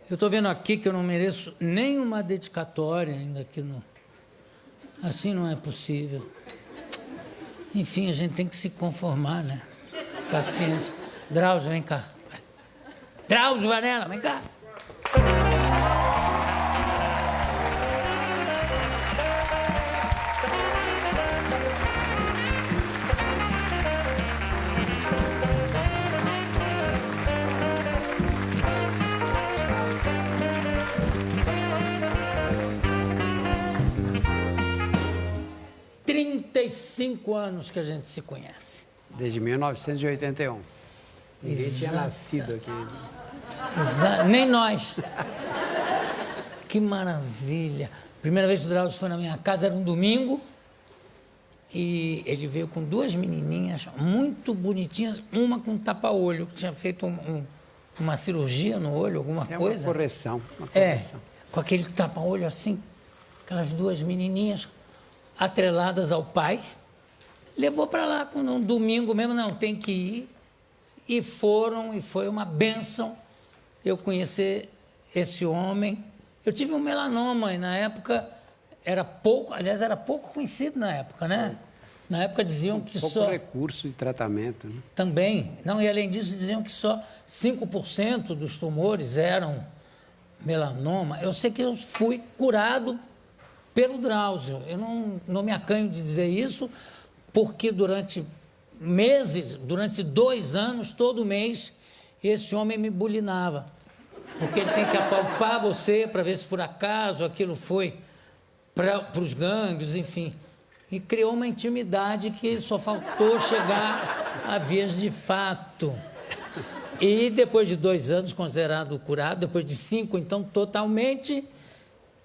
Eu estou vendo aqui que eu não mereço nenhuma dedicatória ainda aqui no... Assim não é possível. Enfim, a gente tem que se conformar, né? Paciência. Drauzio, vem cá. Drauzio Varela, vem cá. 35 anos que a gente se conhece. Desde 1981. Ninguém tinha nascido aqui. Nem nós. Que maravilha. Primeira vez que o Drauzio foi na minha casa, era um domingo, e ele veio com duas menininhas muito bonitinhas, uma com tapa-olho, que tinha feito uma cirurgia no olho, alguma coisa. Uma correção. Com aquele tapa-olho assim, aquelas duas menininhas atreladas ao pai, levou para lá, um domingo mesmo, não, tem que ir, e foram, e foi uma bênção eu conhecer esse homem. Eu tive um melanoma, e na época era pouco, aliás, era pouco conhecido na época, né? Na época diziam que pouco só... recurso de tratamento, né? Também, não, e além disso diziam que só 5% dos tumores eram melanoma. Eu sei que eu fui curado pelo Drauzio. Eu não me acanho de dizer isso, porque durante meses, durante 2 anos, todo mês, esse homem me bulinava. Porque ele tem que apalpar você para ver se por acaso aquilo foi para os gânglios, enfim. E criou uma intimidade que só faltou chegar a vias de fato. E depois de 2 anos considerado curado, depois de 5, então, totalmente...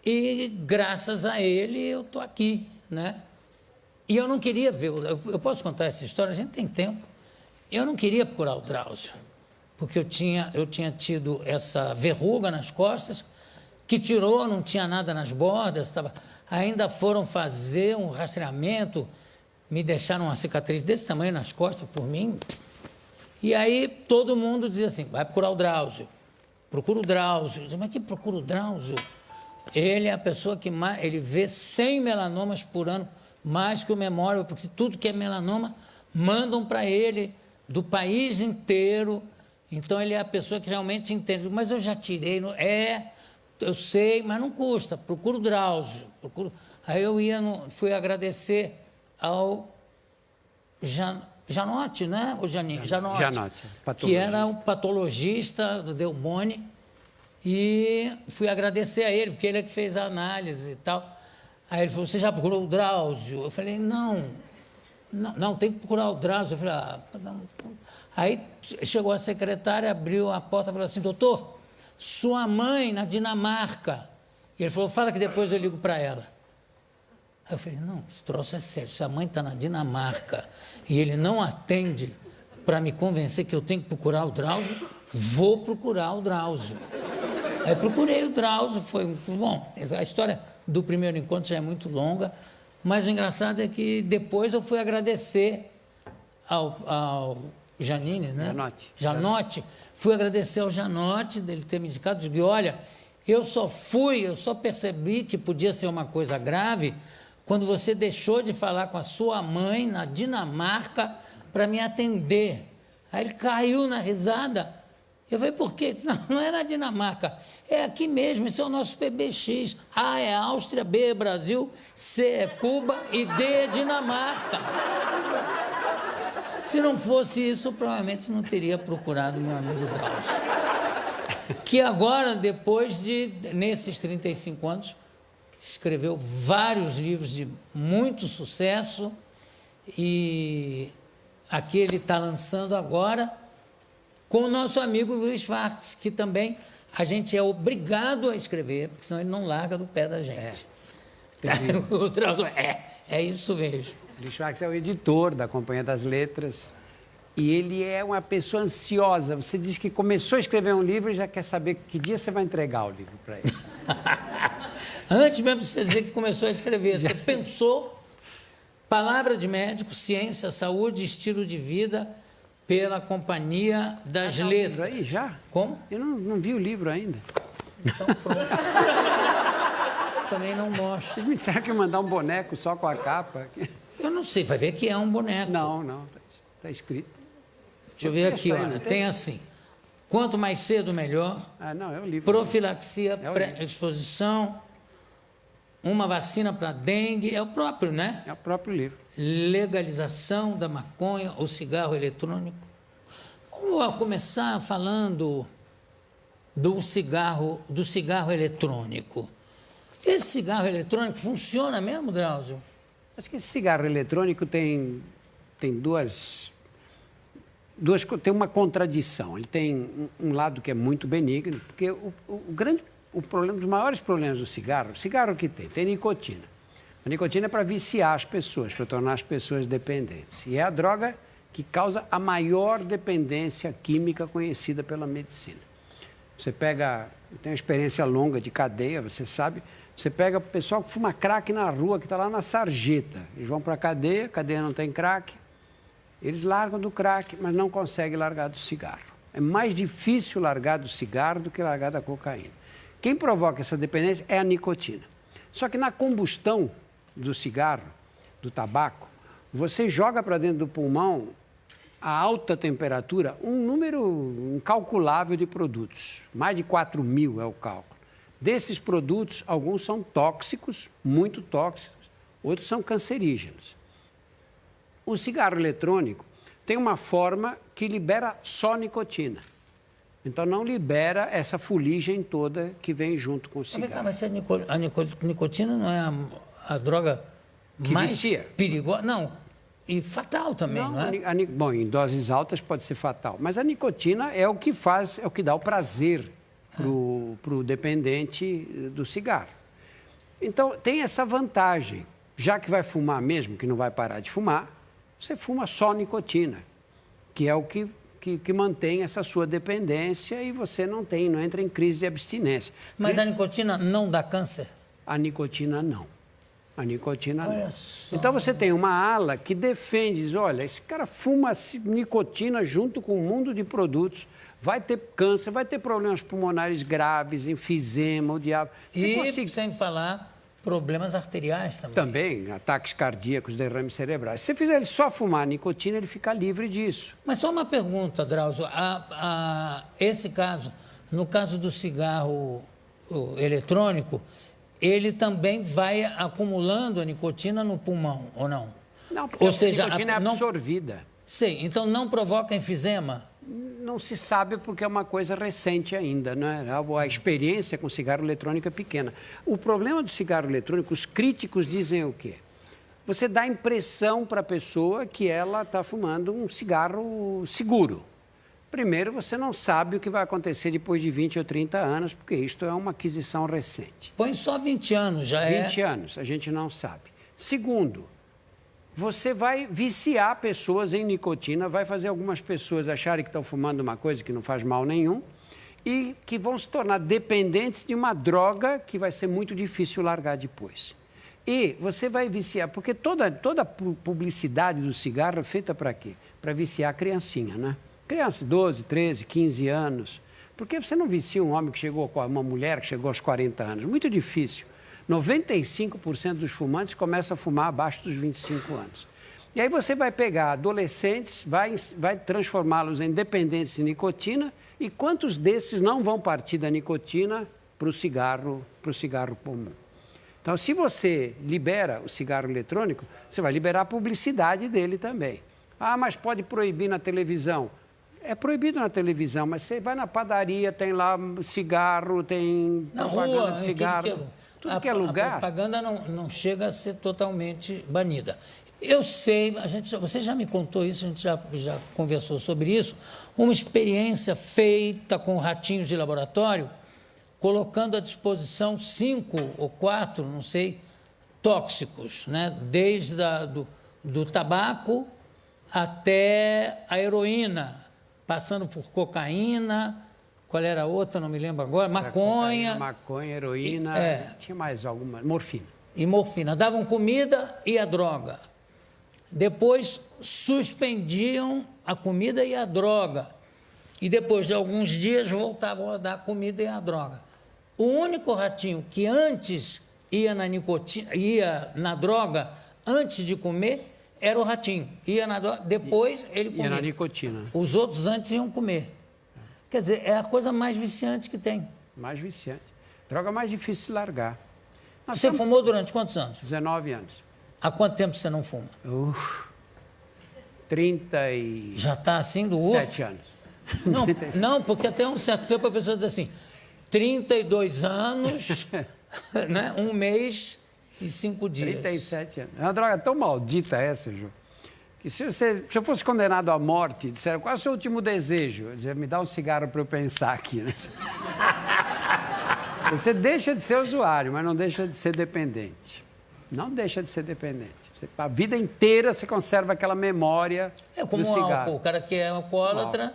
E, graças a ele, eu estou aqui, né? E eu não queria ver... Eu posso contar essa história? A gente tem tempo. Eu não queria procurar o Drauzio, porque eu tinha tido essa verruga nas costas, que tirou, não tinha nada nas bordas, ainda foram fazer um rastreamento, me deixaram uma cicatriz desse tamanho nas costas, por mim. E aí, todo mundo dizia assim, vai procurar o Drauzio, procura o Drauzio. Eu dizia, mas que procura o Drauzio? Ele é a pessoa que mais, ele vê 100 melanomas por ano, mais que o Memória, porque tudo que é melanoma, mandam para ele do país inteiro. Então, ele é a pessoa que realmente entende. Mas eu já tirei, eu sei, mas não custa, procura o Drauzio. Aí eu fui agradecer ao Janotti, né? O Janotti, que era o patologista do Delboni. E fui agradecer a ele, porque ele é que fez a análise e tal. Aí ele falou, você já procurou o Drauzio? Eu falei, não, tem que procurar o Drauzio. Eu falei, não. Aí chegou a secretária, abriu a porta e falou assim, doutor, sua mãe na Dinamarca. E ele falou, fala que depois eu ligo para ela. Aí eu falei, não, esse troço é sério, se a mãe está na Dinamarca e ele não atende para me convencer que eu tenho que procurar o Drauzio, vou procurar o Drauzio. Aí procurei o Drauzio, foi muito bom. A história do primeiro encontro já é muito longa, mas o engraçado é que depois eu fui agradecer ao Janine, né? Janotti. Fui agradecer ao Janotti dele ter me indicado, digo, olha, eu só percebi que podia ser uma coisa grave quando você deixou de falar com a sua mãe na Dinamarca para me atender. Aí ele caiu na risada. Eu falei, por quê? Não é na Dinamarca, é aqui mesmo, esse é o nosso PBX. A é Áustria, B é Brasil, C é Cuba e D é Dinamarca. Se não fosse isso, provavelmente não teria procurado meu amigo Drauzio. Que agora, nesses 35 anos, escreveu vários livros de muito sucesso, e aqui ele está lançando agora com o nosso amigo Luiz Fax, que também a gente é obrigado a escrever, porque senão ele não larga do pé da gente. O Drauzio, é isso mesmo. Luiz Fax é o editor da Companhia das Letras e ele é uma pessoa ansiosa. Você diz que começou a escrever um livro e já quer saber que dia você vai entregar o livro para ele. Antes mesmo de você dizer que começou a escrever, você pensou, palavra de médico, ciência, saúde, estilo de vida, pela Companhia das Letras. Livro aí já? Como? Eu não vi o livro ainda. Então, pronto. Também não mostro. Vocês me disseram que ia mandar um boneco só com a capa. Eu não sei, vai ver que é um boneco. Não, está escrito. Deixa eu ver aqui, olha, tem assim, quanto mais cedo, melhor. Ah, não, é o livro. Profilaxia, pré-exposição, uma vacina para dengue, é o próprio, né? É o próprio livro. Legalização da maconha ou cigarro eletrônico. Vamos começar falando do cigarro eletrônico. Esse cigarro eletrônico funciona mesmo, Drauzio? Acho que esse cigarro eletrônico tem tem uma contradição. Ele tem um lado que é muito benigno, porque o problema, um dos maiores problemas do cigarro, o cigarro que tem nicotina. A nicotina é para viciar as pessoas, para tornar as pessoas dependentes. E é a droga que causa a maior dependência química conhecida pela medicina. Você pega, tem uma experiência longa de cadeia, você sabe, você pega o pessoal que fuma crack na rua, que está lá na sarjeta. Eles vão para a cadeia não tem crack, eles largam do crack, mas não conseguem largar do cigarro. É mais difícil largar do cigarro do que largar da cocaína. Quem provoca essa dependência é a nicotina. Só que na combustão do cigarro, do tabaco, você joga para dentro do pulmão, a alta temperatura, um número incalculável de produtos. Mais de 4.000 é o cálculo. Desses produtos, alguns são tóxicos, muito tóxicos, outros são cancerígenos. O cigarro eletrônico tem uma forma que libera só nicotina. Então, não libera essa fuligem toda que vem junto com o cigarro. Mas a nicotina não é a droga que mais vicia. Perigosa? Não, e fatal também, não é? Bom, em doses altas pode ser fatal. Mas a nicotina é o que faz, é o que dá o prazer para o dependente do cigarro. Então, tem essa vantagem. Já que vai fumar mesmo, que não vai parar de fumar, você fuma só nicotina, que é o que mantém essa sua dependência e você não entra em crise de abstinência. Mas a nicotina não dá câncer? A nicotina não. A nicotina Olha não. só. Então você tem uma ala que defende, diz, olha, esse cara fuma nicotina junto com um mundo de produtos, vai ter câncer, vai ter problemas pulmonares graves, enfisema, o diabo. Sem falar problemas arteriais também. Também, ataques cardíacos, derrames cerebrais. Se você fizer ele só fumar nicotina, ele fica livre disso. Mas só uma pergunta, Drauzio. Esse caso, no caso do cigarro eletrônico, ele também vai acumulando a nicotina no pulmão, ou não? Não, porque a nicotina é absorvida. Sei, então não provoca enfisema? Não se sabe porque é uma coisa recente ainda, né? A experiência com cigarro eletrônico é pequena. O problema do cigarro eletrônico, os críticos dizem o quê? Você dá a impressão para a pessoa que ela está fumando um cigarro seguro. Primeiro, você não sabe o que vai acontecer depois de 20 ou 30 anos, porque isto é uma aquisição recente. Põe só 20 anos, já 20 anos, a gente não sabe. Segundo, você vai viciar pessoas em nicotina, vai fazer algumas pessoas acharem que estão fumando uma coisa que não faz mal nenhum e que vão se tornar dependentes de uma droga que vai ser muito difícil largar depois. E você vai viciar, porque toda publicidade do cigarro é feita para quê? Para viciar a criancinha, né? Criança, 12, 13, 15 anos. Por que você não vicia um homem que chegou, uma mulher que chegou aos 40 anos? Muito difícil. 95% dos fumantes começam a fumar abaixo dos 25 anos. E aí você vai pegar adolescentes, vai transformá-los em dependentes de nicotina, e quantos desses não vão partir da nicotina para o cigarro comum? Então, se você libera o cigarro eletrônico, você vai liberar a publicidade dele também. Ah, mas pode proibir na televisão. É proibido na televisão, mas você vai na padaria, tem lá cigarro, tem propaganda de cigarro. Tudo que é lugar. A propaganda não chega a ser totalmente banida. Eu sei, você já me contou isso, a gente já conversou sobre isso, uma experiência feita com ratinhos de laboratório, colocando à disposição 5 ou 4, não sei, tóxicos, né? Desde do tabaco até a heroína, passando por cocaína, qual era a outra, não me lembro agora, maconha. Maconha, heroína, tinha mais alguma, morfina. E morfina. Davam comida e a droga. Depois suspendiam a comida e a droga. E depois de alguns dias voltavam a dar comida e a droga. O único ratinho que antes ia na nicotina, ia na droga antes de comer era o ratinho. Ia na droga, depois ele comia. Ia na nicotina. Os outros antes iam comer. Quer dizer, é a coisa mais viciante que tem. Mais viciante. Droga mais difícil de largar. Você fumou durante quantos anos? 19 anos. Há quanto tempo você não fuma? 30 e... Já está assim do urso? 7 anos. Não, não, porque até um certo tempo a pessoa diz assim, 32 anos, né? 1 mês e 5 dias. 37 anos. É uma droga tão maldita essa, Ju, que se eu fosse condenado à morte, disseram, qual é o seu último desejo? Eu dizia, me dá um cigarro para eu pensar aqui. Né? Você deixa de ser usuário, mas não deixa de ser dependente. Não deixa de ser dependente. A vida inteira você conserva aquela memória do cigarro. É como o álcool. O cara que é alcoólatra,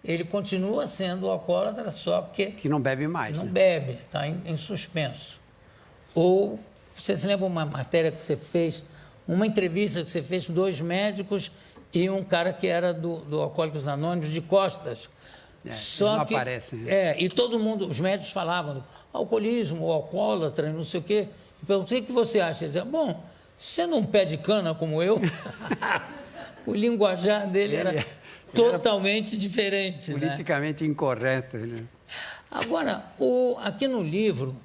ele continua sendo alcoólatra só porque... Que não bebe mais. Não bebe, está em suspenso. Ou, você se lembra uma matéria que você fez, uma entrevista que você fez com 2 médicos e um cara que era do Alcoólicos Anônimos, de costas. Só não que, aparecem. Né? E todo mundo, os médicos falavam do alcoolismo, o alcoólatra, não sei o quê. Eu perguntei o que você acha. Ele dizia, bom, você não pede cana como eu? O linguajar dele era totalmente diferente. Politicamente incorreto. Né? Agora, aqui no livro,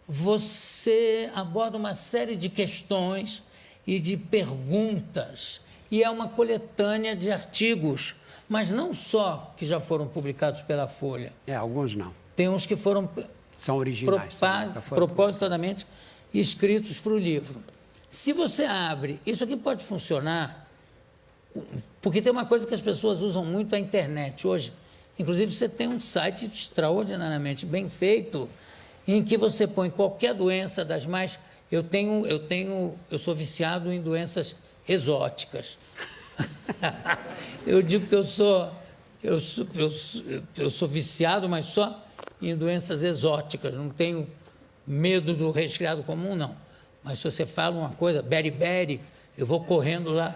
você aborda uma série de questões e de perguntas, e é uma coletânea de artigos, mas não só que já foram publicados pela Folha. Alguns não. Tem uns que foram... São originais. Propositadamente escritos para o livro. Se você abre, isso aqui pode funcionar, porque tem uma coisa que as pessoas usam muito, a internet hoje. Inclusive, você tem um site extraordinariamente bem feito, em que você põe qualquer doença das mais... Eu sou viciado em doenças exóticas. Eu digo que eu sou viciado, mas só em doenças exóticas. Não tenho medo do resfriado comum, não. Mas se você fala uma coisa, beriberi, eu vou correndo lá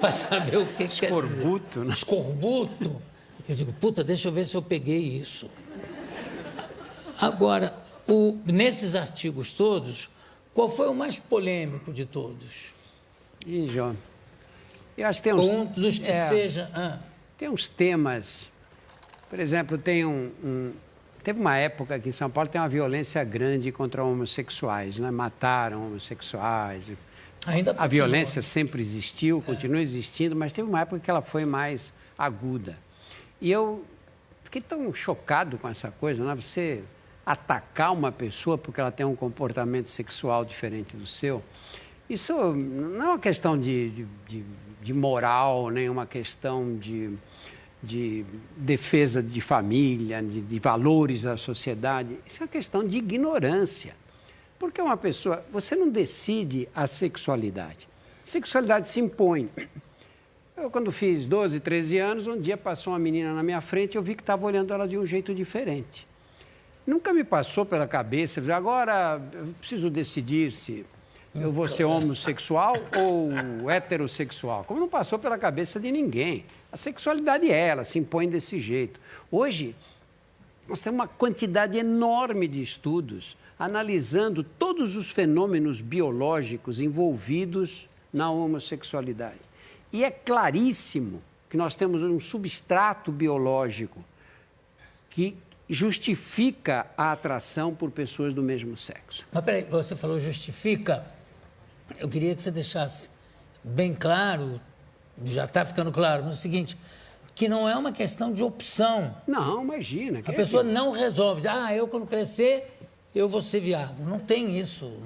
para saber o que quer dizer. Escorbuto, né? Escorbuto. Eu digo, puta, deixa eu ver se eu peguei isso. Agora, nesses artigos todos, qual foi o mais polêmico de todos? João, eu acho que tem uns... Um dos que seja... Tem uns temas... Por exemplo, teve uma época aqui em São Paulo, tem uma violência grande contra homossexuais, né? Mataram homossexuais. A violência sempre existiu, continua existindo, mas teve uma época que ela foi mais aguda. E eu fiquei tão chocado com essa coisa, né? Você atacar uma pessoa porque ela tem um comportamento sexual diferente do seu. Isso não é uma questão de moral, nem uma questão de defesa de família, de valores da sociedade. Isso é uma questão de ignorância. Porque uma pessoa... Você não decide a sexualidade. A sexualidade se impõe. Eu, quando fiz 12, 13 anos, um dia passou uma menina na minha frente e eu vi que estava olhando ela de um jeito diferente. Nunca me passou pela cabeça, agora eu preciso decidir se eu vou ser homossexual ou heterossexual. Como não passou pela cabeça de ninguém. A sexualidade ela se impõe desse jeito. Hoje, nós temos uma quantidade enorme de estudos analisando todos os fenômenos biológicos envolvidos na homossexualidade. E é claríssimo que nós temos um substrato biológico que justifica a atração por pessoas do mesmo sexo. Mas peraí, você falou justifica. Eu queria que você deixasse bem claro, já está ficando claro, mas é o seguinte, que não é uma questão de opção. Não, imagina. A pessoa não resolve, eu quando crescer, eu vou ser viado. Não tem isso,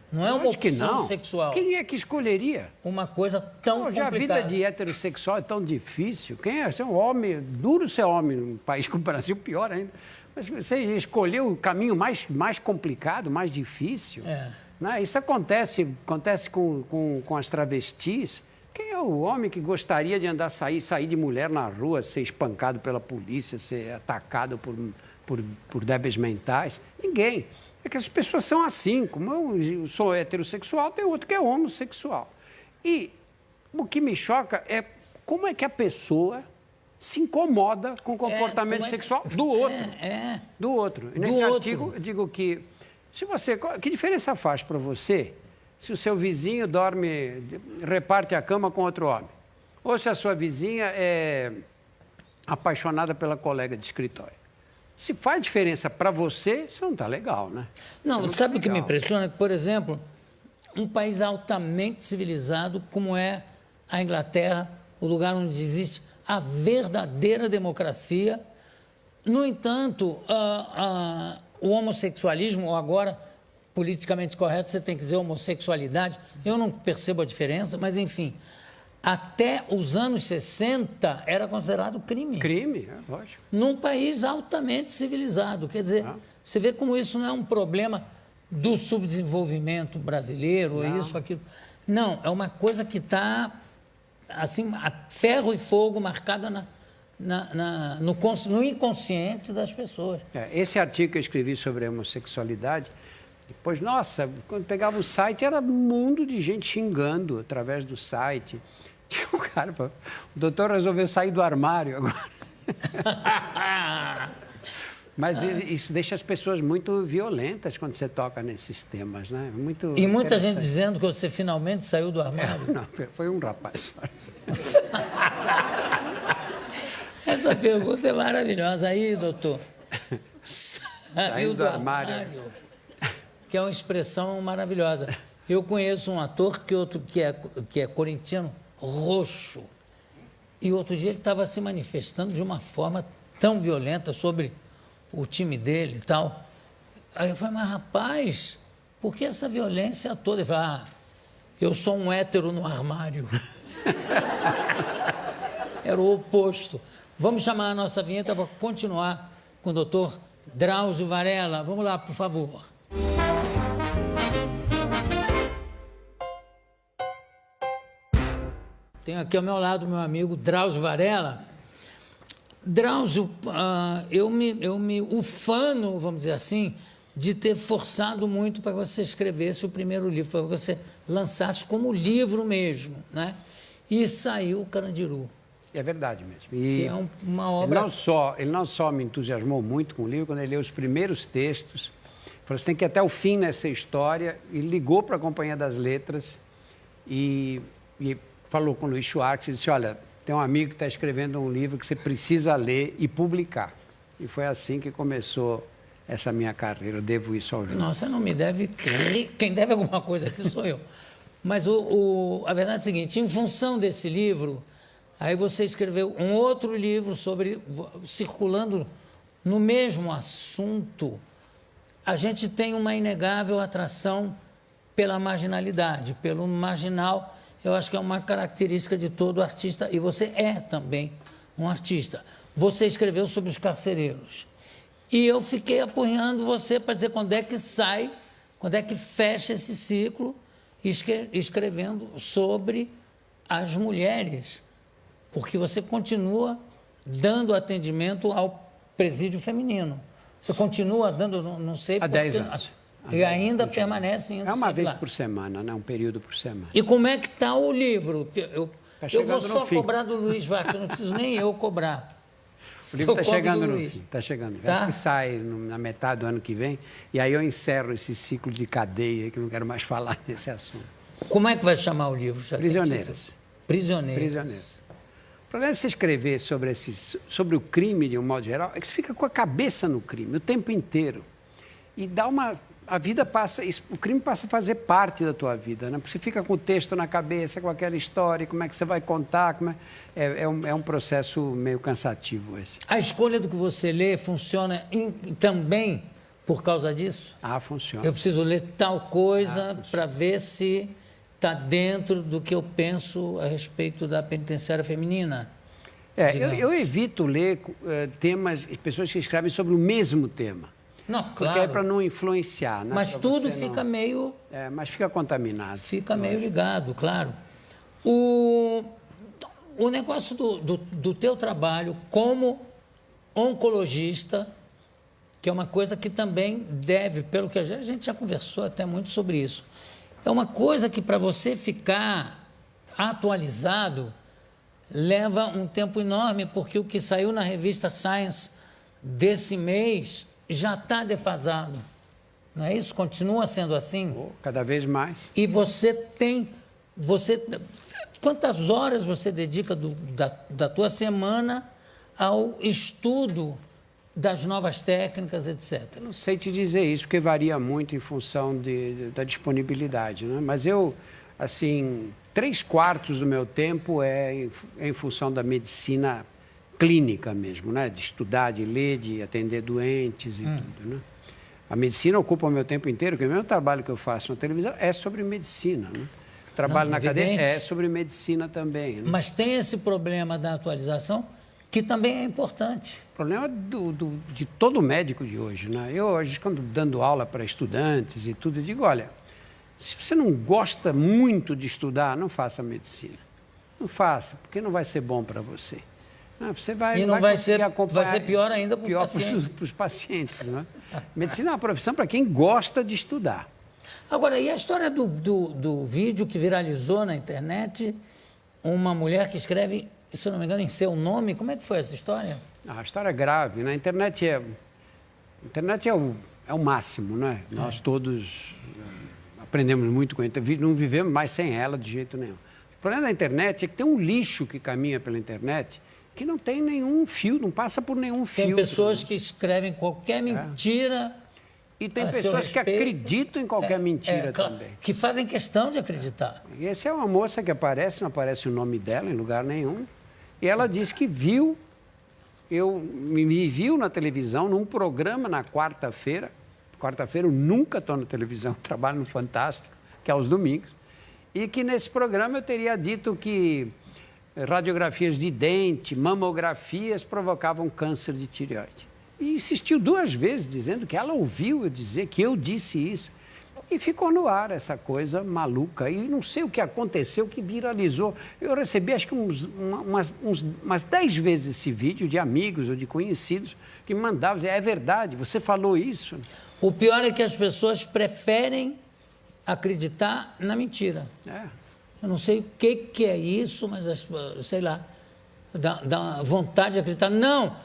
não é uma opção sexual. Quem é que escolheria? Uma coisa tão complicada. Já a vida de heterossexual é tão difícil. Quem é? Ser um homem, duro ser homem num país como o Brasil, pior ainda. Mas você escolheu o caminho mais complicado, mais difícil. Né? Isso acontece com as travestis. Quem é o homem que gostaria de sair de mulher na rua, ser espancado pela polícia, ser atacado por débeis mentais? Ninguém. É que as pessoas são assim. Como eu sou heterossexual, tem outro que é homossexual. E o que me choca é como é que a pessoa se incomoda com o comportamento sexual do outro. Do outro. E nesse artigo eu digo que, que diferença faz para você se o seu vizinho reparte a cama com outro homem? Ou se a sua vizinha é apaixonada pela colega de escritório? Se faz diferença para você, isso não está legal, né? Não, sabe o que me impressiona? Por exemplo, um país altamente civilizado como é a Inglaterra, o lugar onde existe a verdadeira democracia. No entanto, o homossexualismo, ou agora, politicamente correto, você tem que dizer homossexualidade, eu não percebo a diferença, mas enfim, até os anos 60 era considerado crime. Crime, lógico. Num país altamente civilizado. Quer dizer, você vê como isso não é um problema do subdesenvolvimento brasileiro, ou isso, aquilo. Não, é uma coisa que está, assim, a ferro e fogo marcada no inconsciente das pessoas. Esse artigo que eu escrevi sobre a homossexualidade, depois, nossa, quando pegava o site, era um mundo de gente xingando através do site. E o doutor resolveu sair do armário agora. Mas isso deixa as pessoas muito violentas quando você toca nesses temas, né? E muita gente dizendo que você finalmente saiu do armário. Não, foi um rapaz. Essa pergunta é maravilhosa. Aí, doutor, saiu do armário, que é uma expressão maravilhosa. Eu conheço um ator que é corintiano, roxo. E outro dia ele estava se manifestando de uma forma tão violenta sobre o time dele e tal. Aí eu falei, mas rapaz, por que essa violência toda? Ele falou, eu sou um hétero no armário. Era o oposto. Vamos chamar a nossa vinheta para continuar com o doutor Drauzio Varela. Vamos lá, por favor. Tenho aqui ao meu lado meu amigo Drauzio Varela. Drauzio, eu me ufano, vamos dizer assim, de ter forçado muito para que você escrevesse o primeiro livro, para que você lançasse como livro mesmo, né? E saiu o Carandiru. É verdade mesmo. Que é uma obra... Ele não só me entusiasmou muito com o livro, quando ele leu os primeiros textos, falou, você tem que ir até o fim nessa história, e ligou para a Companhia das Letras e falou com o Luiz Schwartz e disse, olha, tem um amigo que está escrevendo um livro que você precisa ler e publicar. E foi assim que começou essa minha carreira. Eu devo isso ao livro. Não, você não me deve... Quem deve alguma coisa aqui sou eu. Mas a verdade é a seguinte, em função desse livro, aí você escreveu um outro livro circulando no mesmo assunto. A gente tem uma inegável atração pela marginalidade, pelo marginal. Eu acho que é uma característica de todo artista, e você é também um artista. Você escreveu sobre os carcereiros. E eu fiquei apunhando você para dizer quando é que sai, quando é que fecha esse ciclo, escrevendo sobre as mulheres. Porque você continua dando atendimento ao presídio feminino. Você continua dando, não sei... Há 10 anos. E ainda permanece indo. É uma vez por semana, né? Um período por semana. E como é que está o livro? Eu vou só fim. cobrar do Luiz Vargas, não preciso nem eu cobrar. O livro está chegando no fim. Está chegando. Tá? Acho que sai na metade do ano que vem. E aí eu encerro esse ciclo de cadeia, que eu não quero mais falar nesse assunto. Como é que vai chamar o livro? Prisioneiras. Prisioneiras. O problema é você escrever sobre o crime, de um modo geral, é que você fica com a cabeça no crime o tempo inteiro. E dá uma... A vida passa... O crime passa a fazer parte da tua vida, né? Porque você fica com o texto na cabeça, com aquela história, como é que você vai contar, é um processo meio cansativo esse. A escolha do que você lê funciona também por causa disso? Funciona. Eu preciso ler tal coisa para ver se está dentro do que eu penso a respeito da penitenciária feminina. Eu evito ler pessoas que escrevem sobre o mesmo tema. Não, claro. Porque é para não influenciar, né? Mas tudo fica meio... mas fica contaminado. Fica meio ligado, claro. O negócio do teu trabalho como oncologista, que é uma coisa que também deve, pelo que a gente já conversou até muito sobre isso, é uma coisa que para você ficar atualizado, leva um tempo enorme, porque o que saiu na revista Science desse mês já está defasado. Não é isso? Continua sendo assim? Cada vez mais. E quantas horas você dedica da tua semana ao estudo das novas técnicas, etc? Eu não sei te dizer isso, porque varia muito em função da disponibilidade, né? Mas eu, assim, 3/4 do meu tempo é em função da medicina clínica mesmo, né? De estudar, de ler, de atender doentes e tudo, né? A medicina ocupa o meu tempo inteiro, porque o mesmo trabalho que eu faço na televisão é sobre medicina, né? O trabalho na academia é sobre medicina também, né? Mas tem esse problema da atualização, que também é importante. O problema de todo médico de hoje, né? Eu, hoje, quando dando aula para estudantes e tudo, eu digo, olha, se você não gosta muito de estudar, não faça medicina. Não faça, porque não vai ser bom para você. Você vai, e não vai ser pior ainda para os pacientes. Né? Medicina é uma profissão para quem gosta de estudar. Agora, e a história do vídeo que viralizou na internet, uma mulher que escreve, se eu não me engano, em seu nome, como é que foi essa história? A história é grave, né? A internet é o máximo, né? Nós todos aprendemos muito com a internet, não vivemos mais sem ela de jeito nenhum. O problema da internet é que tem um lixo que caminha pela internet que não tem nenhum fio, não passa por nenhum fio. Tem pessoas que escrevem qualquer mentira. E tem pessoas que acreditam em qualquer mentira também. Que fazem questão de acreditar. E essa é uma moça que aparece, não aparece o nome dela em lugar nenhum, e ela diz que me viu na televisão, num programa na quarta-feira. Quarta-feira eu nunca estou na televisão, trabalho no Fantástico, que é aos domingos, e que nesse programa eu teria dito que radiografias de dente, mamografias provocavam câncer de tireoide. E insistiu 2 vezes dizendo que ela ouviu eu dizer que eu disse isso. E ficou no ar essa coisa maluca. E não sei o que aconteceu, que viralizou. Eu recebi acho que umas 10 vezes esse vídeo de amigos ou de conhecidos que me mandavam dizer, é verdade, você falou isso. O pior é que as pessoas preferem acreditar na mentira. Eu não sei o que é isso, mas, sei lá, dá vontade de acreditar. Não,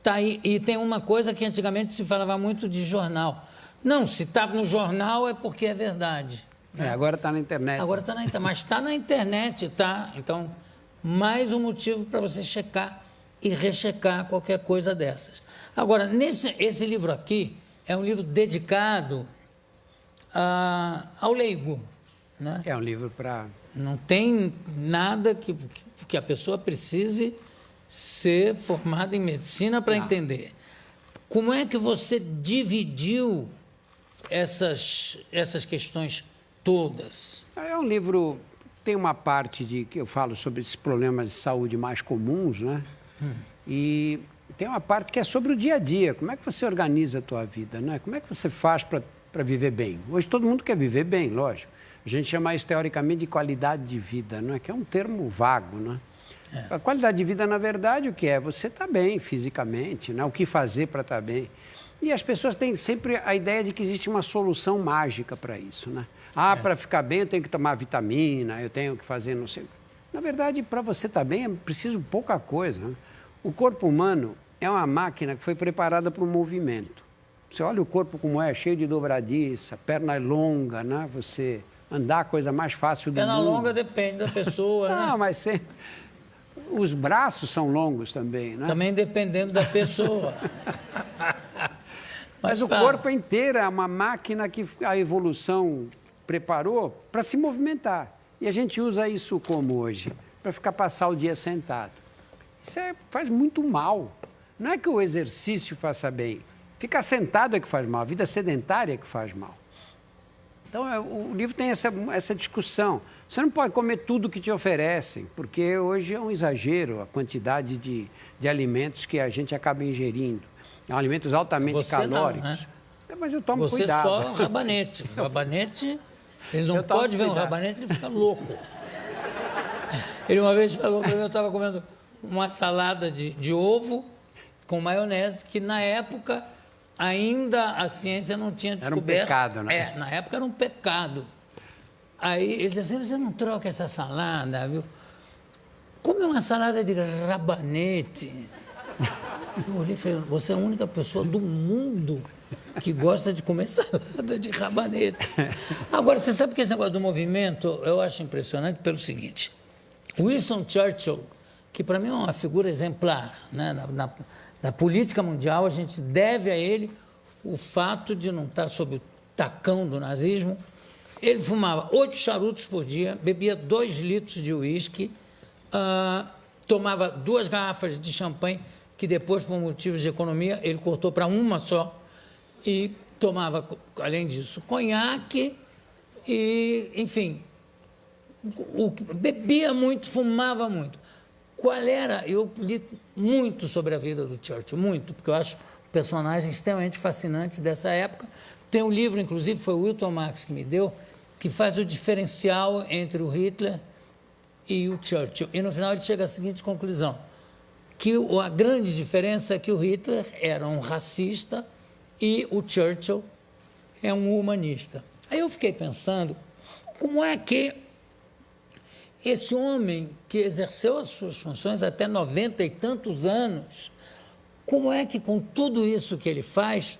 tá aí. E tem uma coisa que antigamente se falava muito de jornal. Não, se está no jornal é porque é verdade. Agora está na internet. Agora está na internet, mas está na internet, tá? Então, mais um motivo para você checar e rechecar qualquer coisa dessas. Agora, esse livro aqui é um livro dedicado ao leigo, né? É um livro para... Não tem nada que a pessoa precise ser formada em medicina para entender. Como é que você dividiu essas questões todas? É um livro, tem uma parte que eu falo sobre esses problemas de saúde mais comuns, né? E tem uma parte que é sobre o dia a dia. Como é que você organiza a tua vida, né? Como é que você faz para viver bem? Hoje todo mundo quer viver bem, lógico. A gente chama isso, teoricamente, de qualidade de vida, não é? Que é um termo vago, né? A qualidade de vida, na verdade, o que é? Você está bem fisicamente, né? O que fazer para estar bem. E as pessoas têm sempre a ideia de que existe uma solução mágica para isso, né? Para ficar bem eu tenho que tomar vitamina, eu tenho que fazer não sei... Na verdade, para você estar bem é preciso pouca coisa, né? O corpo humano é uma máquina que foi preparada para o movimento. Você olha o corpo como é, cheio de dobradiça, perna longa, né? Você... Andar a coisa mais fácil do mundo. Perna longa depende da pessoa, né? Não, mas os braços são longos também, né? Também dependendo da pessoa. Mas o corpo inteiro é uma máquina que a evolução preparou para se movimentar. E a gente usa isso como hoje? Para passar o dia sentado. Isso faz muito mal. Não é que o exercício faça bem. Ficar sentado é que faz mal. A vida sedentária é que faz mal. Então, o livro tem essa discussão. Você não pode comer tudo que te oferecem, porque hoje é um exagero a quantidade de alimentos que a gente acaba ingerindo. São alimentos altamente calóricos. Não, né? Mas eu tomo cuidado. Você só rabanete. O rabanete, ele não pode ver um rabanete, ele fica louco. Ele uma vez falou para mim, eu estava comendo uma salada de ovo com maionese, que na época... Ainda a ciência não tinha descoberto. Era um pecado, né? Na época era um pecado. Aí ele dizia assim, você não troca essa salada, viu? come uma salada de rabanete. Eu olhei e falei, você é a única pessoa do mundo que gosta de comer salada de rabanete. Agora, você sabe que esse negócio do movimento, eu acho impressionante pelo seguinte. Winston Churchill, que para mim é uma figura exemplar, né? Na política mundial, a gente deve a ele o fato de não estar sob o tacão do nazismo. Ele fumava 8 charutos por dia, bebia 2 litros de uísque, tomava 2 garrafas de champanhe, que depois, por motivos de economia, ele cortou para uma só, e tomava, além disso, conhaque e, enfim, bebia muito, fumava muito. Qual era? Eu li muito sobre a vida do Churchill, muito, porque eu acho um personagem extremamente fascinante dessa época. Tem um livro, inclusive, foi o Wilton Marx que me deu, que faz o diferencial entre o Hitler e o Churchill. E, no final, ele chega à seguinte conclusão, que a grande diferença é que o Hitler era um racista e o Churchill é um humanista. Aí eu fiquei pensando, como é que esse homem que exerceu as suas funções até 90 e tantos anos, como é que com tudo isso que ele faz,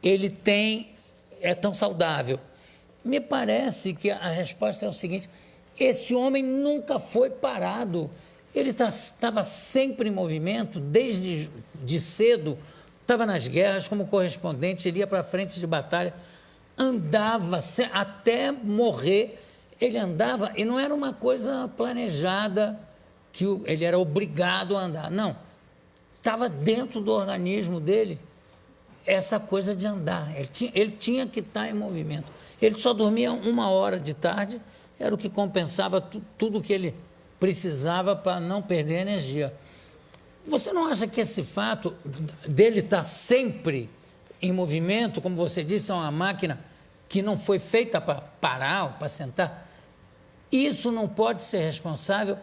ele é tão saudável? Me parece que a resposta é o seguinte, esse homem nunca foi parado, ele estava sempre em movimento, desde cedo, estava nas guerras como correspondente, ele ia para a frente de batalha, andava até morrer, ele andava, e não era uma coisa planejada, que ele era obrigado a andar, não. Estava dentro do organismo dele essa coisa de andar. Ele tinha que estar em movimento. Ele só dormia 1 hora de tarde, era o que compensava tudo o que ele precisava para não perder energia. Você não acha que esse fato dele estar sempre em movimento, como você disse, é uma máquina que não foi feita para parar ou para sentar, isso não pode ser responsável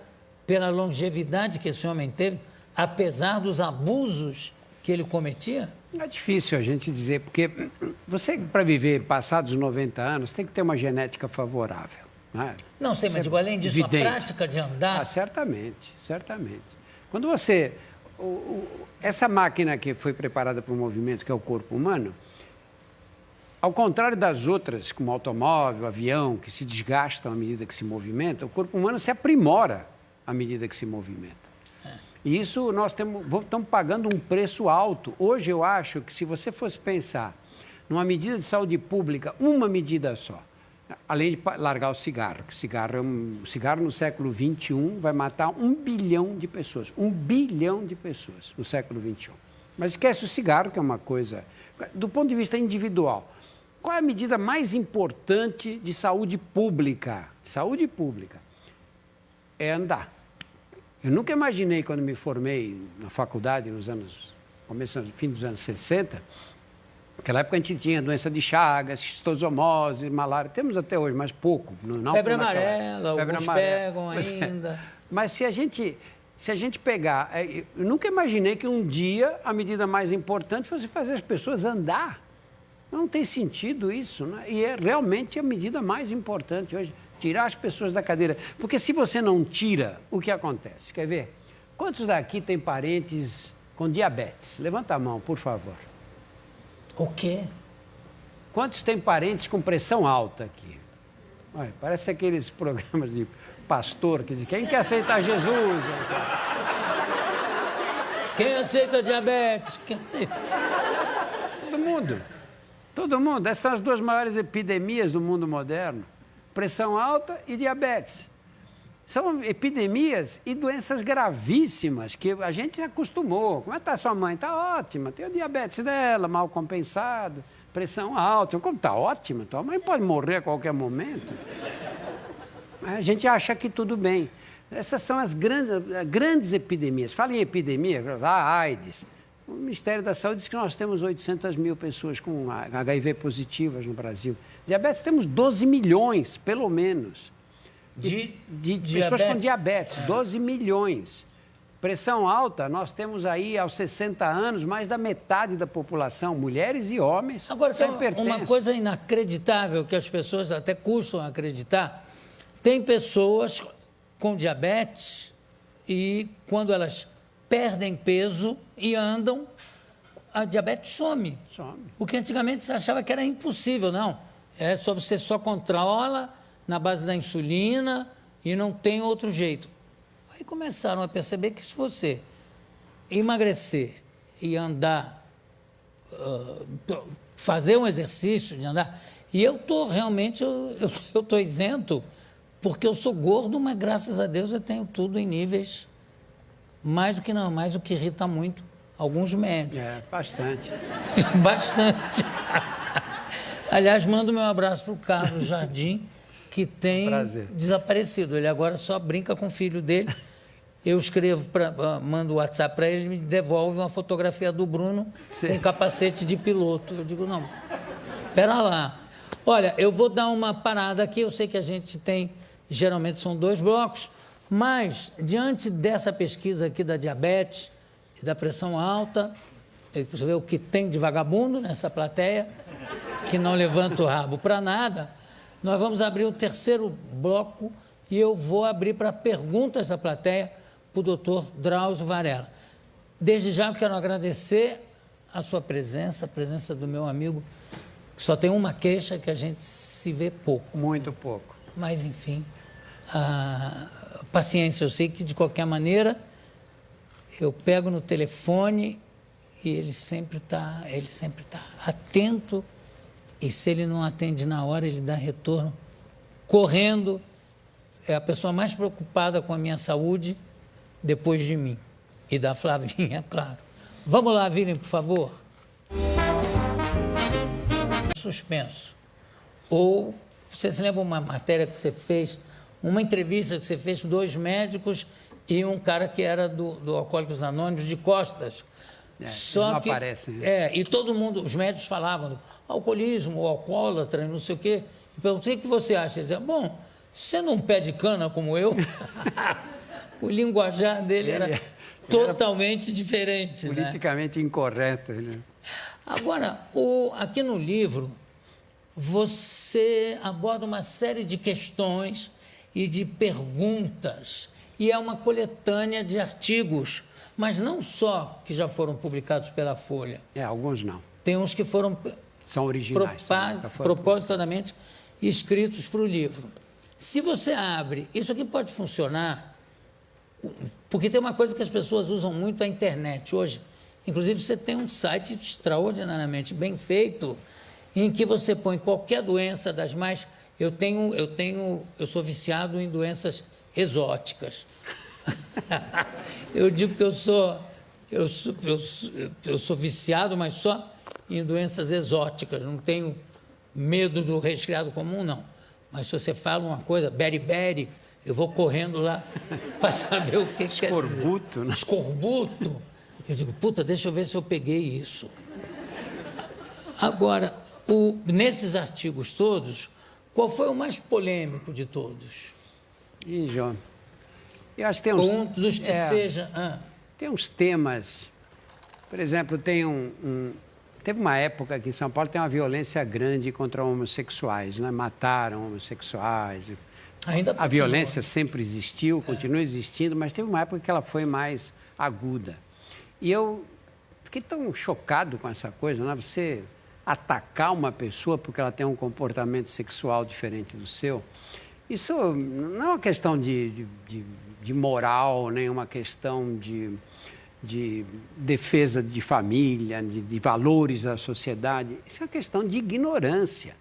pela longevidade que esse homem teve, apesar dos abusos que ele cometia? É difícil a gente dizer, porque você, para viver passados 90 anos, tem que ter uma genética favorável. Né? Não sei, mas digo, além disso, evidente. A prática de andar... certamente, certamente. Quando você... essa máquina que foi preparada para o movimento, que é o corpo humano, ao contrário das outras, como automóvel, avião, que se desgastam à medida que se movimenta, o corpo humano se aprimora à medida que se movimenta. E isso nós estamos pagando um preço alto. Hoje eu acho que se você fosse pensar numa medida de saúde pública, uma medida só, além de largar o cigarro, que o cigarro no século XXI vai matar 1 bilhão de pessoas. 1 bilhão de pessoas no século XXI. Mas esquece o cigarro, que é uma coisa... Do ponto de vista individual, qual é a medida mais importante de saúde pública? Saúde pública é andar. Eu nunca imaginei, quando me formei na faculdade, fim dos anos 60, naquela época a gente tinha doença de Chagas, esquistossomose, malária, temos até hoje, mas pouco. Não febre amarela, alguns pegam ainda. Mas se a gente pegar... Eu nunca imaginei que um dia a medida mais importante fosse fazer as pessoas andar. Não tem sentido isso, né? E é realmente a medida mais importante hoje, tirar as pessoas da cadeira. Porque se você não tira, o que acontece? Quer ver? Quantos daqui têm parentes com diabetes? Levanta a mão, por favor. O quê? Quantos têm parentes com pressão alta aqui? Olha, parece aqueles programas de pastor que dizem, quem quer aceitar Jesus? Quem aceita diabetes? Quem aceita? Todo mundo. Todo mundo. Essas são as 2 maiores epidemias do mundo moderno. Pressão alta e diabetes. São epidemias e doenças gravíssimas que a gente acostumou. Como é que está sua mãe? Está ótima. Tem o diabetes dela, mal compensado, pressão alta. Como está ótima? Tua mãe pode morrer a qualquer momento. A gente acha que tudo bem. Essas são as grandes epidemias. Fala em epidemia, a AIDS. O Ministério da Saúde diz que nós temos 800 mil pessoas com HIV positivas no Brasil. Diabetes, temos 12 milhões, pelo menos, de pessoas com diabetes. 12 milhões. Pressão alta, nós temos aí aos 60 anos mais da metade da população, mulheres e homens. Agora, tem uma coisa inacreditável que as pessoas até custam acreditar. Tem pessoas com diabetes e quando elas perdem peso e andam, a diabetes some. O que antigamente se achava que era impossível, não. Você só controla na base da insulina e não tem outro jeito. Aí começaram a perceber que se você emagrecer e andar, fazer um exercício de andar, e eu estou realmente, eu estou isento, porque eu sou gordo, mas graças a Deus eu tenho tudo em níveis mais do que não, mais o que irrita muito alguns médicos. Bastante. Bastante. Aliás, mando meu abraço para o Carlos Jardim, que tem desaparecido. Ele agora só brinca com o filho dele. Eu escrevo, mando o WhatsApp para ele, ele me devolve uma fotografia do Bruno com capacete de piloto. Eu digo, não, espera lá. Olha, eu vou dar uma parada aqui, eu sei que a gente tem, geralmente são 2 blocos, mas diante dessa pesquisa aqui da diabetes e da pressão alta, você vê o que tem de vagabundo nessa plateia, que não levanta o rabo para nada, nós vamos abrir o 3º bloco e eu vou abrir para perguntas da plateia para o doutor Drauzio Varella. Desde já eu quero agradecer a sua presença, a presença do meu amigo, que só tem uma queixa, que a gente se vê pouco. Muito pouco. Mas, enfim, paciência, eu sei que de qualquer maneira eu pego no telefone e ele sempre tá atento, e se ele não atende na hora, ele dá retorno correndo. É a pessoa mais preocupada com a minha saúde depois de mim e da Flavinha, claro. Vamos lá, Virem, por favor. Suspenso. Ou você se lembra uma matéria que você fez, uma entrevista que você fez com 2 médicos e um cara que era do Alcoólicos Anônimos, de costas. Só não que aparece, né? E todo mundo, os médicos falavam do alcoolismo, o alcoólatra, não sei o quê. E perguntei, o que você acha? Ele dizia, bom, você não pede cana como eu? O linguajar dele era totalmente diferente. Politicamente incorreto. Né? Agora, aqui no livro, você aborda uma série de questões e de perguntas, e é uma coletânea de artigos, mas não só que já foram publicados pela Folha. Alguns não. Tem uns que foram... São originais. Propositadamente escritos para o livro. Se você abre, isso aqui pode funcionar, porque tem uma coisa que as pessoas usam muito, a internet hoje. Inclusive, você tem um site extraordinariamente bem feito, em que você põe qualquer doença das mais... Eu sou viciado em doenças exóticas. Eu digo que eu sou viciado, mas só em doenças exóticas. Não tenho medo do resfriado comum, não. Mas se você fala uma coisa, beriberi, eu vou correndo lá para saber o que quer dizer. Escorbuto, né? Escorbuto. Eu digo, puta, deixa eu ver se eu peguei isso. Agora, nesses artigos todos, qual foi o mais polêmico de todos? João, eu acho que tem uns... Um dos que seja... Tem uns temas... Por exemplo, teve uma época aqui em São Paulo, tem uma violência grande contra homossexuais, né? Mataram homossexuais. A violência sempre existiu, continua existindo, mas teve uma época que ela foi mais aguda. E eu fiquei tão chocado com essa coisa, né? Você atacar uma pessoa porque ela tem um comportamento sexual diferente do seu. Isso não é uma questão de moral, nem uma questão de defesa de família, de valores da sociedade. Isso é uma questão de ignorância.